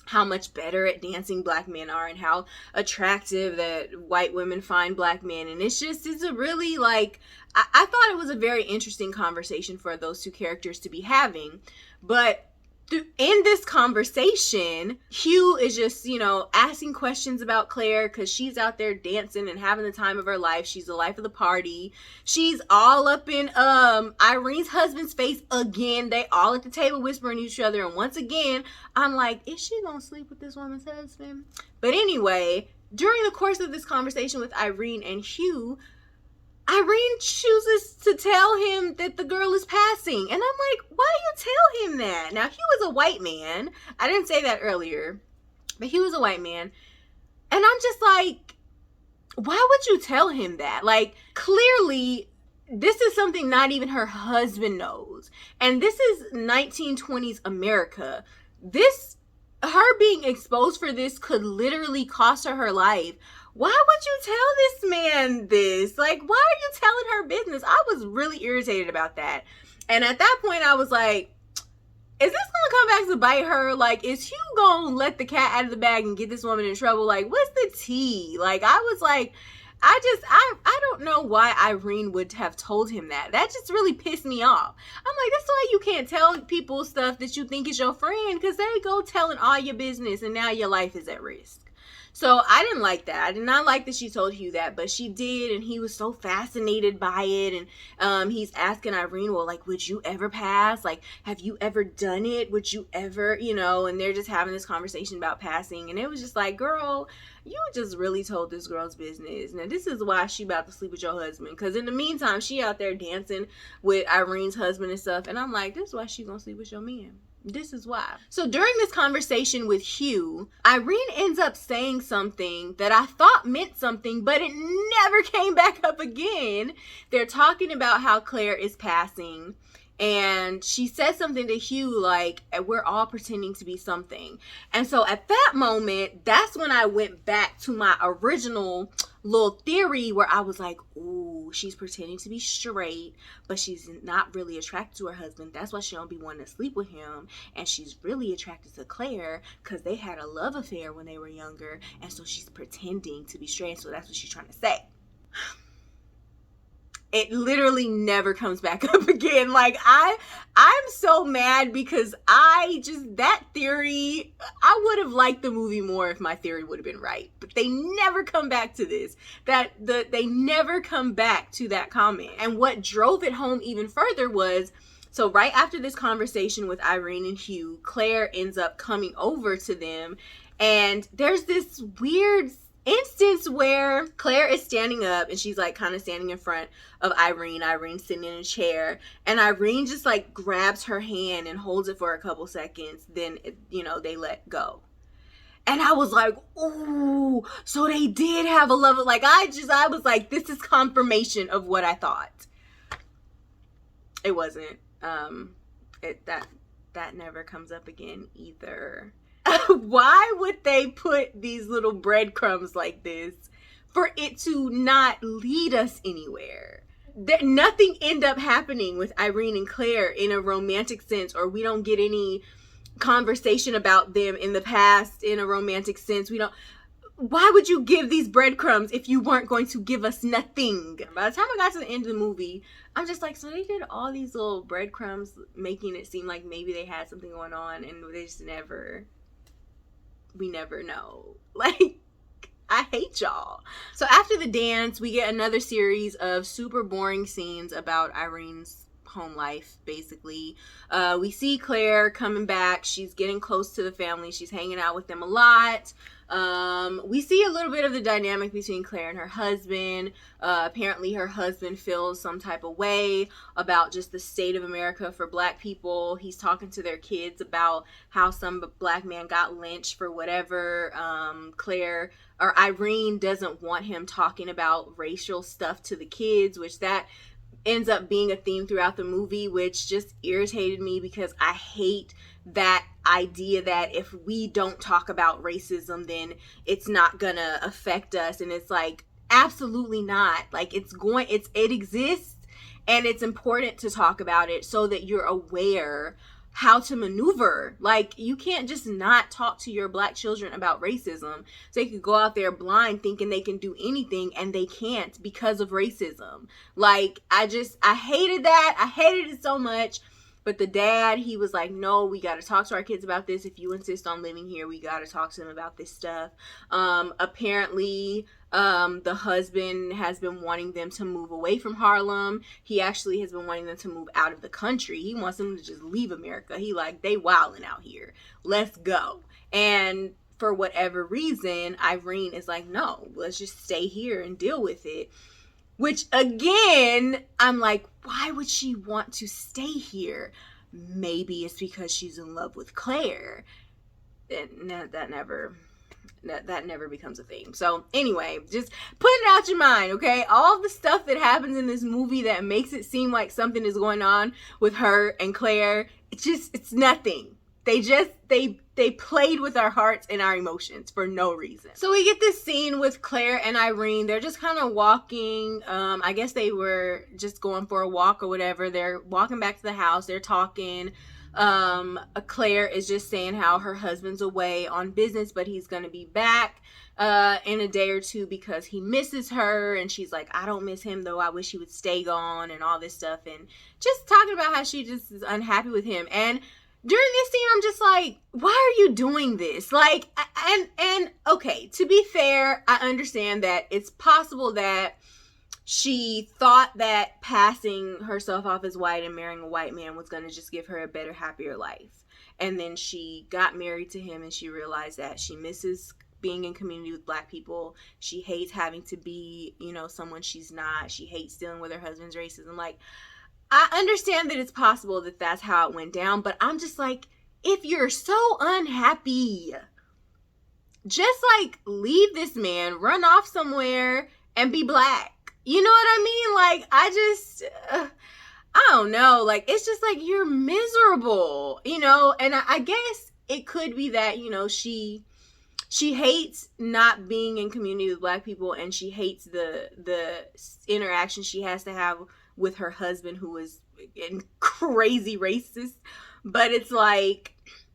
how much better at dancing black men are, and how attractive that white women find black men. And it's a really, like, I thought it was a very interesting conversation for those two characters to be having. But in this conversation, Hugh is just, asking questions about Claire, because she's out there dancing and having the time of her life. She's the life of the party. She's all up in Irene's husband's face again. They all at the table whispering to each other. And once again, I'm like, is she gonna sleep with this woman's husband? But anyway, during the course of this conversation with Irene and Hugh, Irene chooses to tell him that the girl is passing. And I'm like, why do you tell him that? Now, Hugh is a white man. I didn't say that earlier, but Hugh is a white man. And I'm just like, why would you tell him that? Like, clearly, this is something not even her husband knows. And this is 1920s America. Her being exposed for this could literally cost her life. Why would you tell this man this? Like, why are you telling her business? I was really irritated about that. And at that point, I was like, is this gonna come back to bite her? Like, is Hugh gonna let the cat out of the bag and get this woman in trouble? Like, what's the tea? Like, I was like, I don't know why Irene would have told him that. That just really pissed me off. I'm like, that's why you can't tell people stuff that you think is your friend, because they go telling all your business, and now your life is at risk. So I didn't like that. I did not like that she told Hugh that, but she did, and he was so fascinated by it. And he's asking Irene, well, like, would you ever pass? Like, have you ever done it? Would you ever, and they're just having this conversation about passing. And it was just like, girl, you just really told this girl's business. Now, this is why she about to sleep with your husband, because in the meantime, she out there dancing with Irene's husband and stuff. And I'm like, this is why she gonna sleep with your man. This is why. So during this conversation with Hugh, Irene ends up saying something that I thought meant something, but it never came back up again. They're talking about how Claire is passing, and she says something to Hugh like, we're all pretending to be something. And so at that moment, that's when I went back to my original little theory, where I was like, ooh, she's pretending to be straight, but she's not really attracted to her husband. That's why she don't be wanting to sleep with him. And she's really attracted to Claire because they had a love affair when they were younger. And so she's pretending to be straight. So that's what she's trying to say. It literally never comes back up again. Like, I'm so mad, because that theory, I would have liked the movie more if my theory would have been right. But they never come back to this. They never come back to that comment. And what drove it home even further was, so right after this conversation with Irene and Hugh, Claire ends up coming over to them. And there's this weird instance where Claire is standing up, and she's like kind of standing in front of Irene. Irene's sitting in a chair, and Irene just like grabs her hand and holds it for a couple seconds. Then, they let go. And I was like, ooh, so they did have a love. Like, I was like, this is confirmation of what I thought. It wasn't. That never comes up again either. Why would they put these little breadcrumbs like this for it to not lead us anywhere? Nothing end up happening with Irene and Claire in a romantic sense, or we don't get any conversation about them in the past in a romantic sense. Why would you give these breadcrumbs if you weren't going to give us nothing? By the time I got to the end of the movie, I'm just like, so they did all these little breadcrumbs making it seem like maybe they had something going on, and we never know. Like, I hate y'all. So after the dance, we get another series of super boring scenes about Irene's home life, basically. We see Claire coming back. She's getting close to the family. She's hanging out with them a lot. We see a little bit of the dynamic between Claire and her husband. Apparently her husband feels some type of way about just the state of America for black people. He's talking to their kids about how some black man got lynched for whatever. Claire or Irene doesn't want him talking about racial stuff to the kids, which that ends up being a theme throughout the movie, which just irritated me because I hate that idea that if we don't talk about racism, then it's not gonna affect us. And it's like, absolutely not. Like, it exists, and it's important to talk about it so that you're aware how to maneuver. Like, you can't just not talk to your black children about racism. So they could go out there blind thinking they can do anything, and they can't because of racism. Like, I hated that. I hated it so much. But the dad, he was like, no, we got to talk to our kids about this. If you insist on living here, we got to talk to them about this stuff. Apparently, the husband has been wanting them to move away from Harlem. He actually has been wanting them to move out of the country. He wants them to just leave America. He like, they wilding out here. Let's go. And for whatever reason, Irene is like, no, let's just stay here and deal with it. Which, again, I'm like, why would she want to stay here? Maybe it's because she's in love with Claire. That never becomes a thing. So, anyway, just put it out your mind, okay? All the stuff that happens in this movie that makes it seem like something is going on with her and Claire, it's nothing. They played with our hearts and our emotions for no reason. So we get this scene with Claire and Irene. They're just kind of walking. I guess they were just going for a walk or whatever. They're walking back to the house. They're talking. Claire is just saying how her husband's away on business, but he's going to be back in a day or two because he misses her. And she's like, I don't miss him, though. I wish he would stay gone and all this stuff. And just talking about how she just is unhappy with him. And during this scene, I'm just like, why are you doing this? Like, and okay, to be fair, I understand that it's possible that she thought that passing herself off as white and marrying a white man was going to just give her a better, happier life. And then she got married to him and she realized that she misses being in community with black people. She hates having to be, someone she's not. She hates dealing with her husband's racism. Like, I understand that it's possible that that's how it went down, but I'm just like, if you're so unhappy, just like leave this man, run off somewhere and be black. You know what I mean? Like, I don't know. Like, it's just like, you're miserable, and I guess it could be that, she hates not being in community with black people, and she hates the interaction she has to have with her husband, who is crazy racist. But it's like,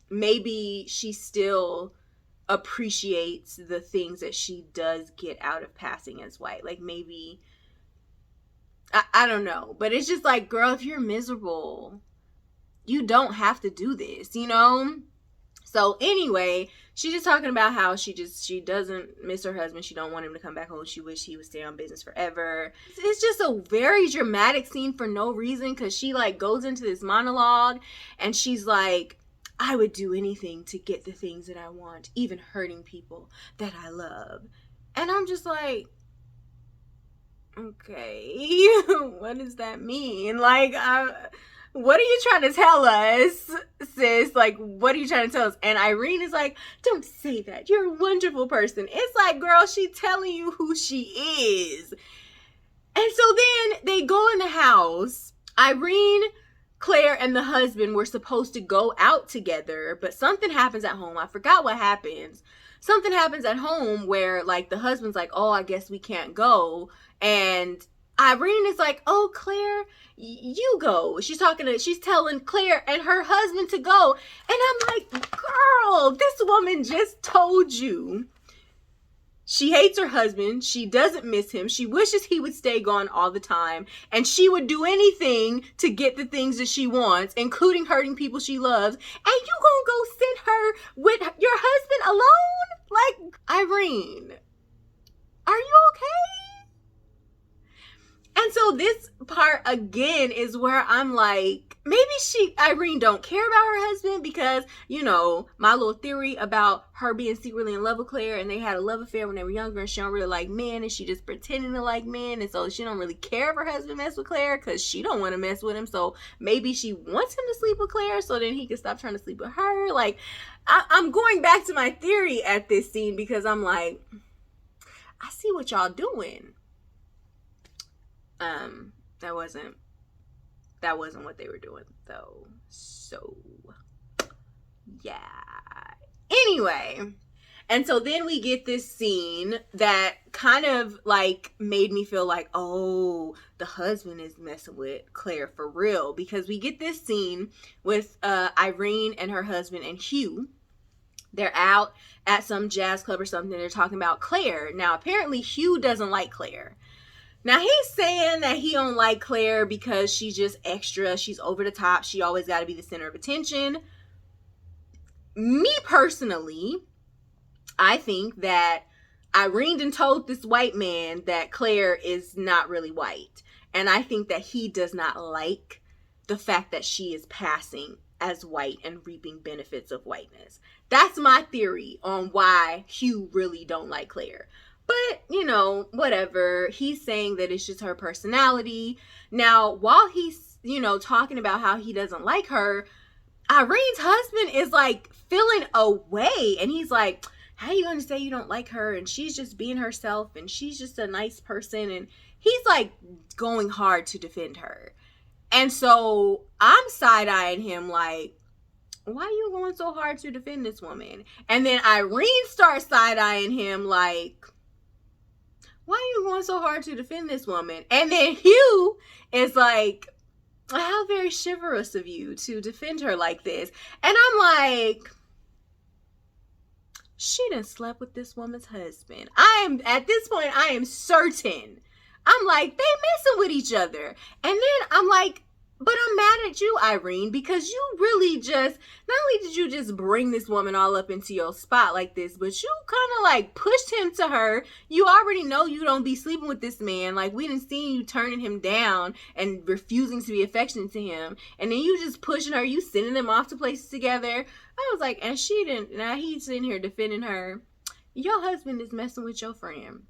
maybe she still appreciates the things that she does get out of passing as white. Like, maybe, I don't know. But it's just like, girl, if you're miserable, you don't have to do this, So anyway, she's just talking about how she doesn't miss her husband. She don't want him to come back home. She wish he would stay on business forever. It's just a very dramatic scene for no reason, because she like goes into this monologue and she's like, I would do anything to get the things that I want, even hurting people that I love. And I'm just like, okay, what does that mean? Like, what are you trying to tell us, sis? Like, what are you trying to tell us? And Irene is like, don't say that. You're a wonderful person. It's like, girl, she telling you who she is. And so then they go in the house. Irene, Claire, and the husband were supposed to go out together, but something happens at home. I forgot what happens. Something happens at home where, like, the husband's like, oh, I guess we can't go. And Irene is like, oh, Claire, you go. She's telling Claire and her husband to go. And I'm like, girl, this woman just told you she hates her husband. She doesn't miss him. She wishes he would stay gone all the time. And she would do anything to get the things that she wants, including hurting people she loves. And you gonna go send her with your husband alone? Like, Irene, are you okay? And so this part again is where I'm like, maybe Irene don't care about her husband because, you know, my little theory about her being secretly in love with Claire and they had a love affair when they were younger and she don't really like men and she just pretending to like men and so she don't really care if her husband mess with Claire because she don't want to mess with him. So maybe she wants him to sleep with Claire so then he can stop trying to sleep with her. Like, I'm going back to my theory at this scene because I'm like, I see what y'all doing. That wasn't what they were doing though. So yeah. Anyway, and so then we get this scene that kind of like made me feel like, oh, the husband is messing with Claire for real, because we get this scene with Irene and her husband and Hugh. They're out at some jazz club or something. They're talking about Claire. Now, apparently Hugh doesn't like Claire. Now, he's saying that he don't like Claire because she's just extra. She's over the top. She always got to be the center of attention. Me personally, I think that Irene done told this white man that Claire is not really white. And I think that he does not like the fact that she is passing as white and reaping benefits of whiteness. That's my theory on why Hugh really don't like Claire. But, you know, whatever. He's saying that it's just her personality. Now, while he's, you know, talking about how he doesn't like her, Irene's husband is like feeling away. And he's like, how are you going to say you don't like her? And she's just being herself and she's just a nice person. And he's like going hard to defend her. And so I'm side-eyeing him like, why are you going so hard to defend this woman? And then Irene starts side-eyeing him like, why are you going so hard to defend this woman? And then Hugh is like, how very chivalrous of you to defend her like this. And I'm like, she done slept with this woman's husband. At this point, I am certain. I'm like, they messing with each other. And then I'm like, but I'm mad at you, Irene, because you really just, not only did you just bring this woman all up into your spot like this, but you kind of like pushed him to her. You already know you don't be sleeping with this man. Like, we done seen you turning him down and refusing to be affectionate to him. And then you just pushing her, you sending them off to places together. I was like, and she didn't, now he's sitting here defending her. Your husband is messing with your friend.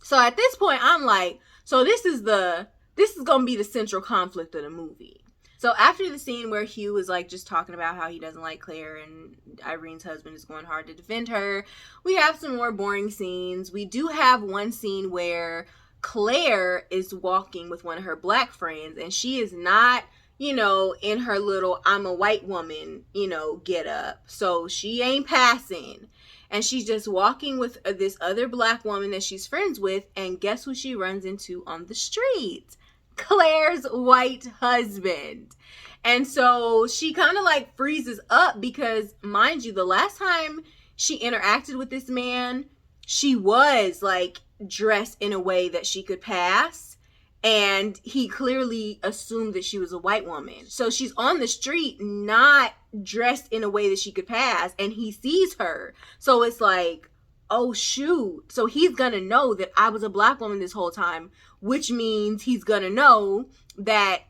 So at this point, I'm like, so this is going to be the central conflict of the movie. So after the scene where Hugh is like just talking about how he doesn't like Claire and Irene's husband is going hard to defend her, we have some more boring scenes. We do have one scene where Claire is walking with one of her black friends and she is not, you know, in her little I'm a white woman, you know, get up. So she ain't passing. And she's just walking with this other black woman that she's friends with. And guess who she runs into on the street? Claire's white husband. And so she kind of like freezes up because, mind you, the last time she interacted with this man, she was like dressed in a way that she could pass. And he clearly assumed that she was a white woman. So she's on the street, not dressed in a way that she could pass. And he sees her. So it's like, oh, shoot. So he's going to know that I was a black woman this whole time, which means he's going to know that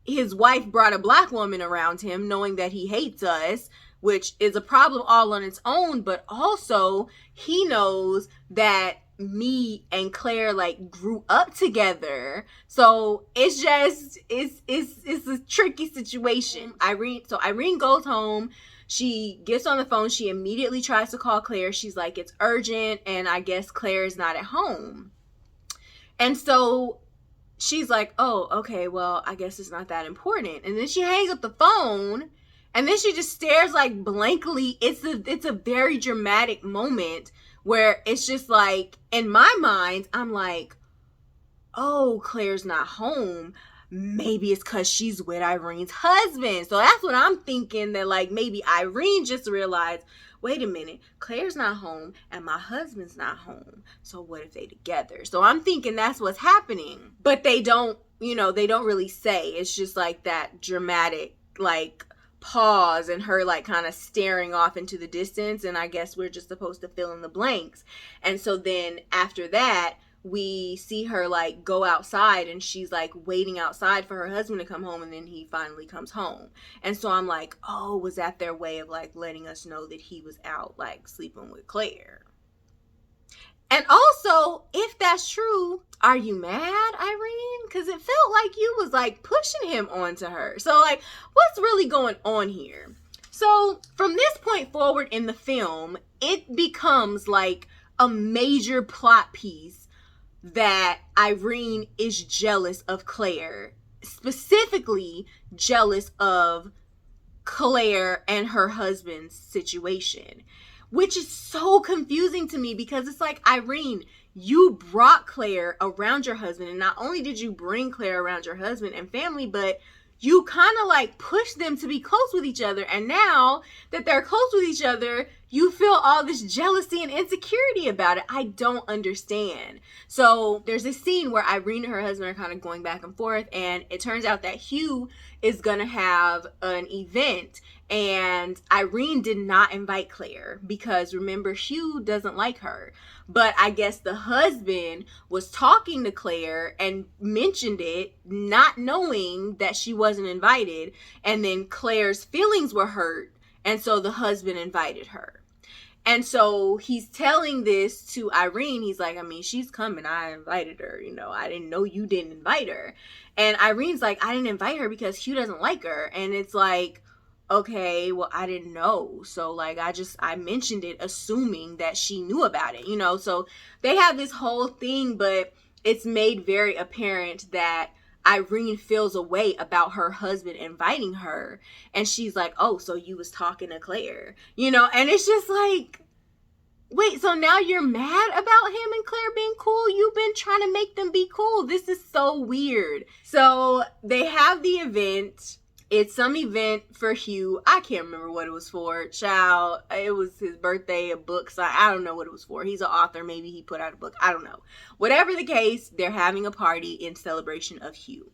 his wife brought a black woman around him, knowing that he hates us, which is a problem all on its own. But also he knows that me and Claire like grew up together. So it's just, it's a tricky situation. Irene goes home. She gets on the phone. She immediately tries to call Claire. She's like, it's urgent. And I guess Claire is not at home. And so she's like, oh, okay, well, I guess it's not that important. And then she hangs up the phone. And then she just stares like blankly. It's a very dramatic moment where it's just like, in my mind, I'm like, oh, Claire's not home. Maybe it's because she's with Irene's husband. So that's what I'm thinking, that like maybe Irene just realized, wait a minute, Claire's not home and my husband's not home. So what if they together? So I'm thinking that's what's happening. But they don't really say. It's just like that dramatic, like, pause and her like kind of staring off into the distance, and I guess we're just supposed to fill in the blanks. And so then after that, we see her like go outside, and she's like waiting outside for her husband to come home, and then he finally comes home. And so I'm like, oh, was that their way of like letting us know that he was out like sleeping with Claire? And also, if that's true, are you mad, Irene? Because it felt like you was like pushing him onto her. So like, what's really going on here? So from this point forward in the film, it becomes like a major plot piece that Irene is jealous of Claire, specifically jealous of Claire and her husband's situation, which is so confusing to me because it's like, Irene, you brought Claire around your husband, and not only did you bring Claire around your husband and family, but you kind of like pushed them to be close with each other. And now that they're close with each other, you feel all this jealousy and insecurity about it. I don't understand. So there's this scene where Irene and her husband are kind of going back and forth, and it turns out that Hugh is going to have an event, and Irene did not invite Claire because, remember, Hugh doesn't like her. But I guess the husband was talking to Claire and mentioned it, not knowing that she wasn't invited. And then Claire's feelings were hurt, and so the husband invited her. And so he's telling this to Irene. He's like, I mean, she's coming. I invited her. You know, I didn't know you didn't invite her. And Irene's like, I didn't invite her because Hugh doesn't like her. And it's like, okay, well, I didn't know. So like, I mentioned it assuming that she knew about it, you know? So they have this whole thing, but it's made very apparent that Irene feels a way about her husband inviting her. And she's like, oh, so you was talking to Claire, you know? And it's just like, wait, so now you're mad about him and Claire being cool? You've been trying to make them be cool. This is so weird. So they have the event. It's some event for Hugh. I can't remember what it was for. Child, it was his birthday, a book sign. I don't know what it was for. He's an author. Maybe he put out a book. I don't know. Whatever the case, they're having a party in celebration of Hugh.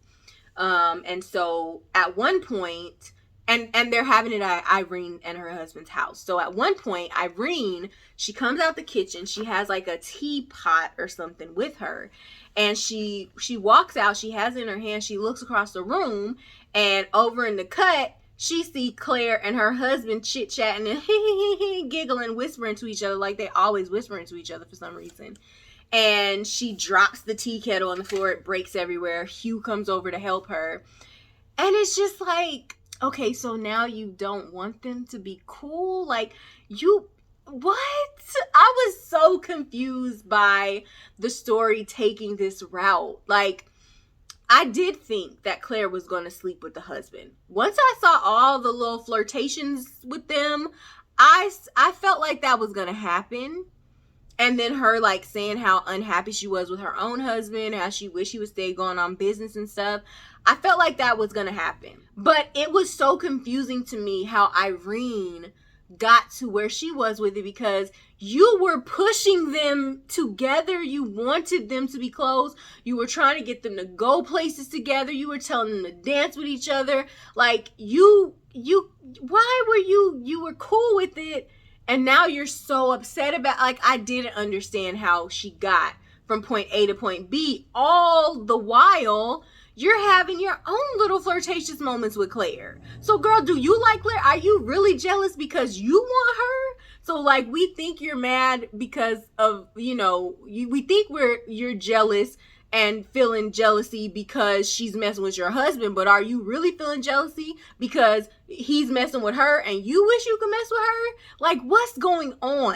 And so at one point, and they're having it at Irene and her husband's house. So at one point, Irene, she comes out the kitchen. She has like a teapot or something with her. And she walks out. She has it in her hand. She looks across the room. And over in the cut, she see Claire and her husband chit-chatting and giggling, whispering to each other like they always whispering to each other for some reason. And she drops the tea kettle on the floor. It breaks everywhere. Hugh comes over to help her. And it's just like, okay, so now you don't want them to be cool? Like, what? I was so confused by the story taking this route. Like, I did think that Claire was going to sleep with the husband. Once I saw all the little flirtations with them, I felt like that was going to happen. And then her like saying how unhappy she was with her own husband, how she wished he would stay going on business and stuff. I felt like that was going to happen. But it was so confusing to me how Irene got to where she was with it, because you were pushing them together. You wanted them to be close. You were trying to get them to go places together. You were telling them to dance with each other. Like why were you were cool with it, and now you're so upset about, like, I didn't understand how she got from point A to point B. All the while you're having your own little flirtatious moments with Claire. So girl, do you like Claire? Are you really jealous because you want her? So like, we think you're mad because of, you know, we think you're jealous and feeling jealousy because she's messing with your husband, but are you really feeling jealousy because he's messing with her and you wish you could mess with her? Like, what's going on?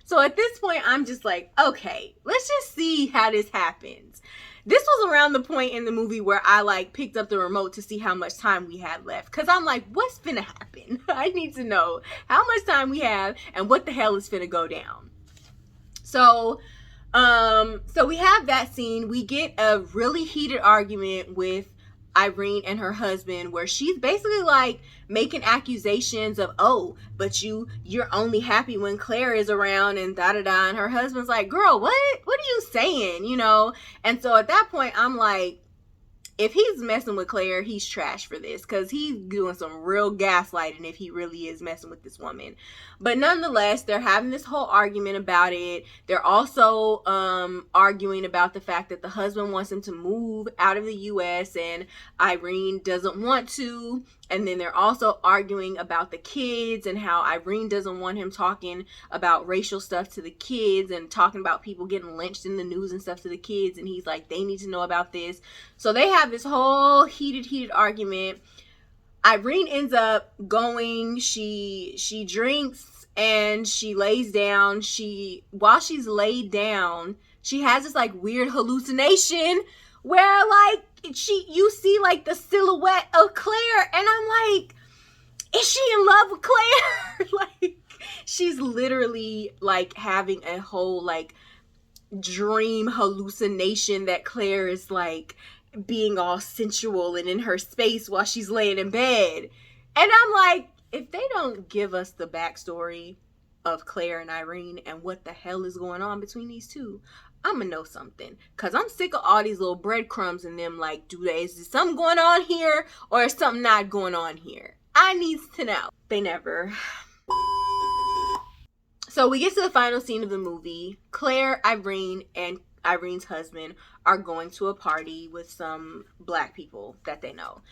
So at this point, I'm just like, okay, let's just see how this happens. This was around the point in the movie where I like picked up the remote to see how much time we had left. Cause I'm like, what's finna happen? I need to know how much time we have and what the hell is finna go down. So we have that scene. We get a really heated argument with Irene and her husband, where she's basically like making accusations of, oh, but you're only happy when Claire is around and da-da-da. And her husband's like, girl, what are you saying? You know? And so at that point, I'm like, if he's messing with Claire, he's trash for this, because he's doing some real gaslighting if he really is messing with this woman. But nonetheless, they're having this whole argument about it. They're also arguing about the fact that the husband wants him to move out of the U.S. and Irene doesn't want to. And then they're also arguing about the kids and how Irene doesn't want him talking about racial stuff to the kids and talking about people getting lynched in the news and stuff to the kids. And he's like, they need to know about this. So they have this whole heated argument. Irene ends up going, she drinks and she lays down. While she's laid down, she has this like weird hallucination where like you see like the silhouette of Claire, and I'm like, is she in love with Claire? Like, she's literally like having a whole like dream hallucination that Claire is like being all sensual and in her space while she's laying in bed. And I'm like, if they don't give us the backstory of Claire and Irene and what the hell is going on between these two, I'm gonna know something, because I'm sick of all these little breadcrumbs and them like, is there something going on here or is something not going on here? I need to know. They never. So we get to the final scene of the movie. Claire, Irene, and Irene's husband are going to a party with some black people that they know.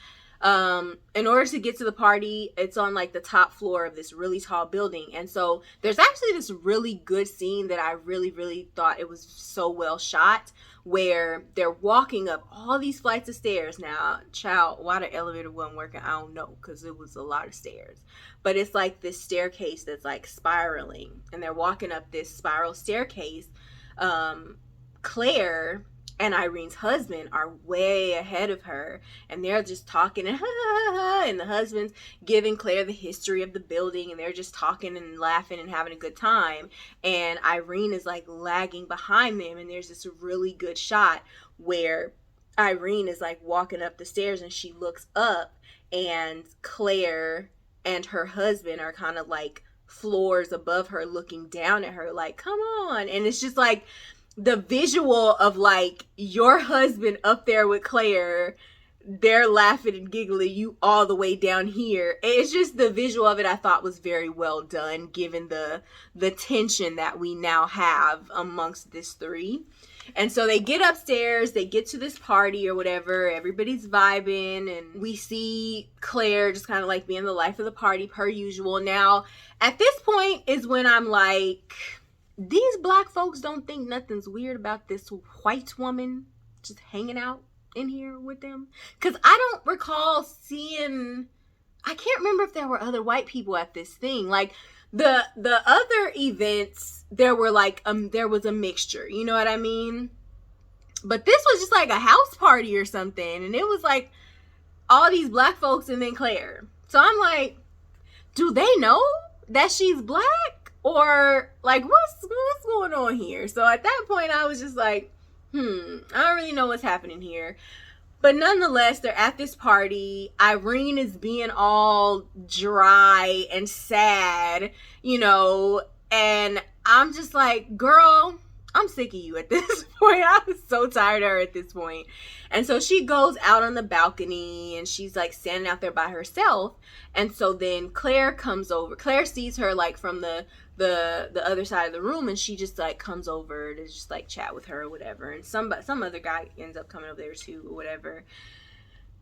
In order to get to the party, it's on like the top floor of this really tall building. And so there's actually this really good scene that I really thought it was so well shot, where they're walking up all these flights of stairs. Now, child, why the elevator wasn't working, I don't know, because it was a lot of stairs. But it's like this staircase that's like spiraling, and they're walking up this spiral staircase. Claire and Irene's husband are way ahead of her, and they're just talking and the husband's giving Claire the history of the building, and they're just talking and laughing and having a good time, and Irene is like lagging behind them. And there's this really good shot where Irene is like walking up the stairs and she looks up, and Claire and her husband are kind of like floors above her looking down at her like, come on. And it's just like the visual of like your husband up there with Claire, they're laughing and giggling, you all the way down here. It's just the visual of it I thought was very well done, given the tension that we now have amongst this three. And so they get upstairs, they get to this party or whatever, everybody's vibing, and we see Claire just kind of like being the life of the party per usual. Now, at this point is when I'm like, these black folks don't think nothing's weird about this white woman just hanging out in here with them. Because I don't recall seeing, I can't remember if there were other white people at this thing. Like the other events, there were like, there was a mixture, you know what I mean? But this was just like a house party or something. And it was like all these black folks and then Claire. So I'm like, do they know that she's black? Or like, what's going on here? So at that point, I was just like, I don't really know what's happening here. But nonetheless, they're at this party. Irene is being all dry and sad, you know, and I'm just like, girl, I'm sick of you at this point. I was so tired of her at this point. And so she goes out on the balcony and she's like standing out there by herself. And so then Claire comes over. Claire sees her like from the other side of the room, and she just like comes over to just like chat with her or whatever. And some other guy ends up coming over there too or whatever.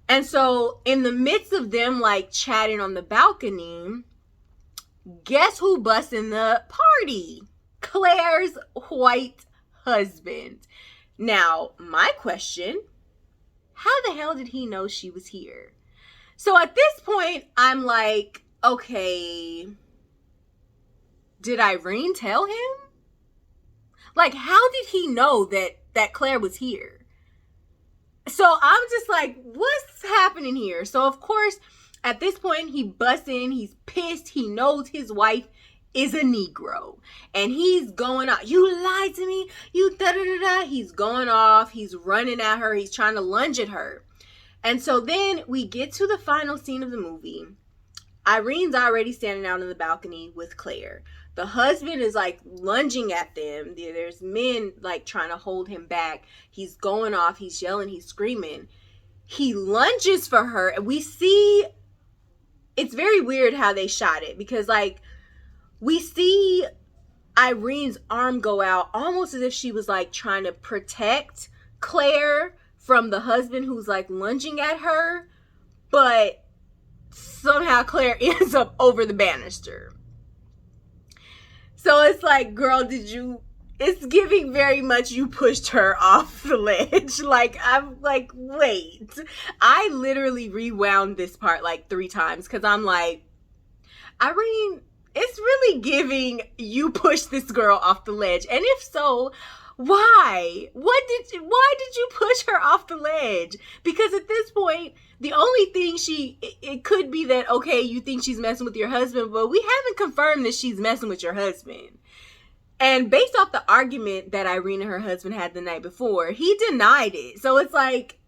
And so in the midst of them like chatting on the balcony, guess who busts in the party? Claire's white husband. Now, my question, how the hell did he know she was here? So at this point, I'm like, okay, did Irene tell him? Like, how did he know that Claire was here? So I'm just like, what's happening here? So of course, at this point, he busts in, he's pissed, he knows his wife is a Negro, and he's going off. You lied to me, you da-da-da-da. He's going off, he's running at her, he's trying to lunge at her. And so then we get to the final scene of the movie. Irene's already standing out on the balcony with Claire. The husband is like lunging at them. There's men like trying to hold him back. He's going off, he's yelling, he's screaming. he lunges for her, and we see, it's very weird how they shot it, because like we see Irene's arm go out almost as if she was like trying to protect Claire from the husband who's like lunging at her, but somehow Claire ends up over the banister. So it's like, girl, it's giving very much you pushed her off the ledge. Like, I'm like, wait. I literally rewound this part like 3 times because I'm like, Irene, it's really giving you pushed this girl off the ledge. And if so, why? Why did you push her off the ledge? Because at this point, the only thing it could be that, okay, you think she's messing with your husband, but we haven't confirmed that she's messing with your husband. And based off the argument that Irene and her husband had the night before, he denied it. So it's like,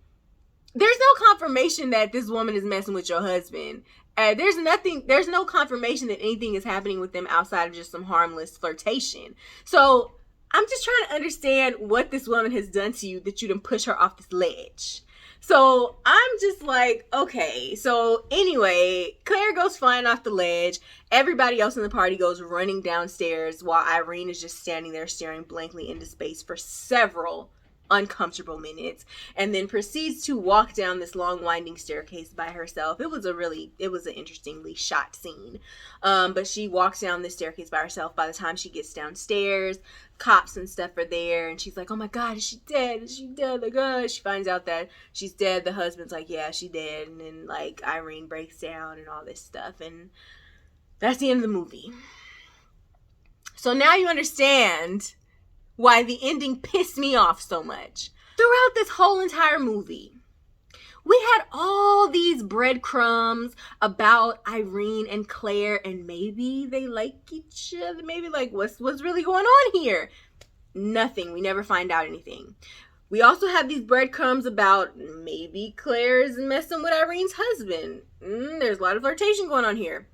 there's no confirmation that this woman is messing with your husband. There's no confirmation that anything is happening with them outside of just some harmless flirtation. So I'm just trying to understand what this woman has done to you that you done push her off this ledge. So I'm just like, okay. So anyway, Claire goes flying off the ledge. Everybody else in the party goes running downstairs while Irene is just standing there staring blankly into space for several uncomfortable minutes, and then proceeds to walk down this long winding staircase by herself. It was an interestingly shot scene. But she walks down the staircase by herself. By the time she gets downstairs, cops and stuff are there, and she's like, oh my God, is she dead? Is she dead? Like, she finds out that she's dead. The husband's like, yeah, she dead. And then like Irene breaks down and all this stuff, and that's the end of the movie. So now you understand why the ending pissed me off so much. Throughout this whole entire movie, we had all these breadcrumbs about Irene and Claire, and maybe they like each other. Maybe like, what's really going on here? Nothing. We never find out anything. We also have these breadcrumbs about maybe Claire's messing with Irene's husband. There's a lot of flirtation going on here.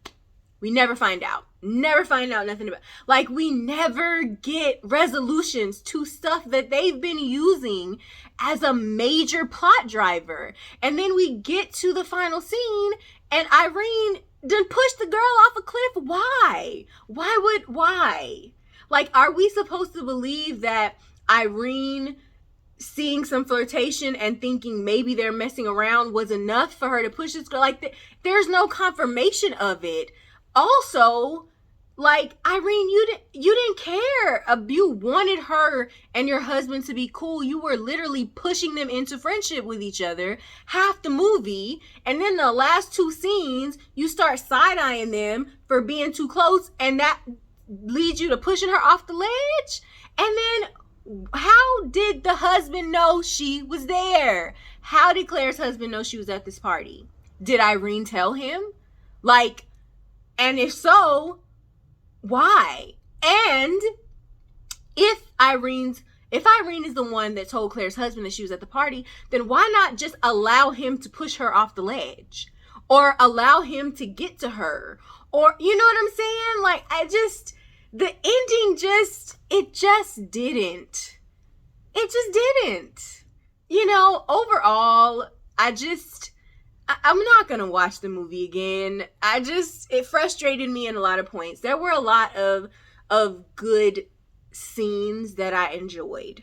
We never find out. Never find out nothing about. Like, we never get resolutions to stuff that they've been using as a major plot driver. And then we get to the final scene, and Irene done pushed the girl off a cliff. Why? Why? Like, are we supposed to believe that Irene seeing some flirtation and thinking maybe they're messing around was enough for her to push this girl? Like, there's no confirmation of it. Also, like, Irene, you didn't care. You wanted her and your husband to be cool. You were literally pushing them into friendship with each other half the movie. And then the last 2 scenes, you start side-eyeing them for being too close, and that leads you to pushing her off the ledge. And then how did the husband know she was there? How did Claire's husband know she was at this party? Did Irene tell him? Like, and if so, why? And if Irene is the one that told Claire's husband that she was at the party, then why not just allow him to push her off the ledge? Or allow him to get to her? Or, you know what I'm saying? Like, the ending it just didn't. It just didn't. You know, overall, I'm not going to watch the movie again. It frustrated me in a lot of points. There were a lot of good scenes that I enjoyed.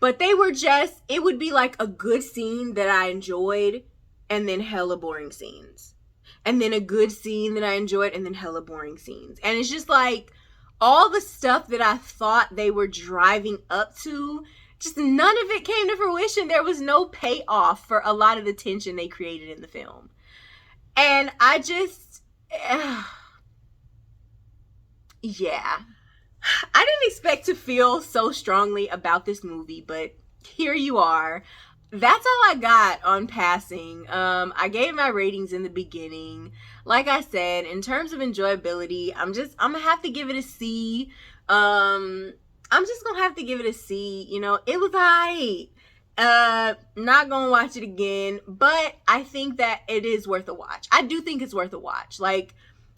But it would be like a good scene that I enjoyed and then hella boring scenes. And then a good scene that I enjoyed and then hella boring scenes. And it's just like all the stuff that I thought they were driving up to, just none of it came to fruition. There was no payoff for a lot of the tension they created in the film. And yeah. I didn't expect to feel so strongly about this movie, but here you are. That's all I got on Passing. I gave my ratings in the beginning. Like I said, in terms of enjoyability, I'm gonna have to give it a C. I'm just gonna have to give it a C. You know, it was alright. Not gonna watch it again, but I think that it is worth a watch. I do think it's worth a watch. Like,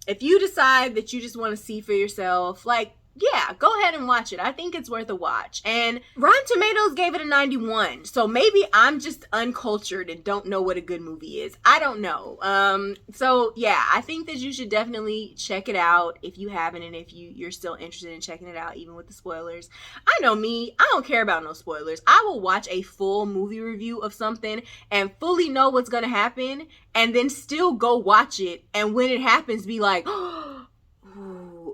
if you decide that you just want to see for yourself, like, yeah, go ahead and watch it. I think it's worth a watch. And Rotten Tomatoes gave it a 91. So maybe I'm just uncultured and don't know what a good movie is. I don't know. So yeah, I think that you should definitely check it out if you haven't, and if you're still interested in checking it out, even with the spoilers. I know me, I don't care about no spoilers. I will watch a full movie review of something and fully know what's gonna happen, and then still go watch it, and when it happens, be like,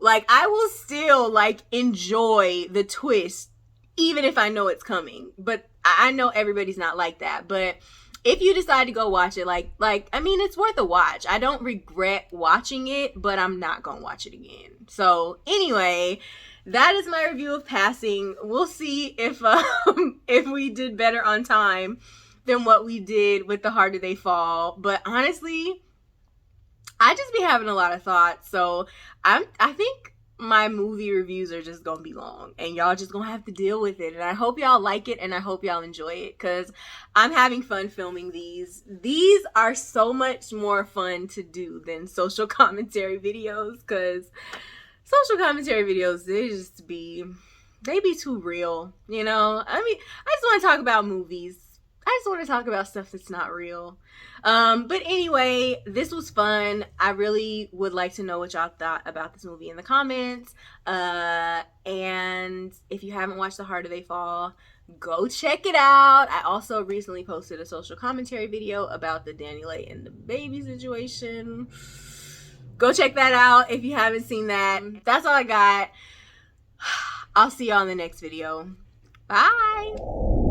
like, I will still, like, enjoy the twist, even if I know it's coming. But I know everybody's not like that. But if you decide to go watch it, like, I mean, it's worth a watch. I don't regret watching it, but I'm not gonna watch it again. So, anyway, that is my review of Passing. We'll see if we did better on time than what we did with The Harder They Fall. But honestly, I just be having a lot of thoughts, so I think my movie reviews are just gonna be long, and y'all just gonna have to deal with it. And I hope y'all like it, and I hope y'all enjoy it, because I'm having fun filming these. These are so much more fun to do than social commentary videos, because social commentary videos, they be too real, you know? I mean, I just want to talk about movies. I just want to talk about stuff that's not real. But anyway, this was fun. I really would like to know what y'all thought about this movie in the comments. And if you haven't watched The Harder They Fall, go check it out. I also recently posted a social commentary video about the Danny Lay and the baby situation. Go check that out if you haven't seen that. That's all I got. I'll see y'all in the next video. Bye.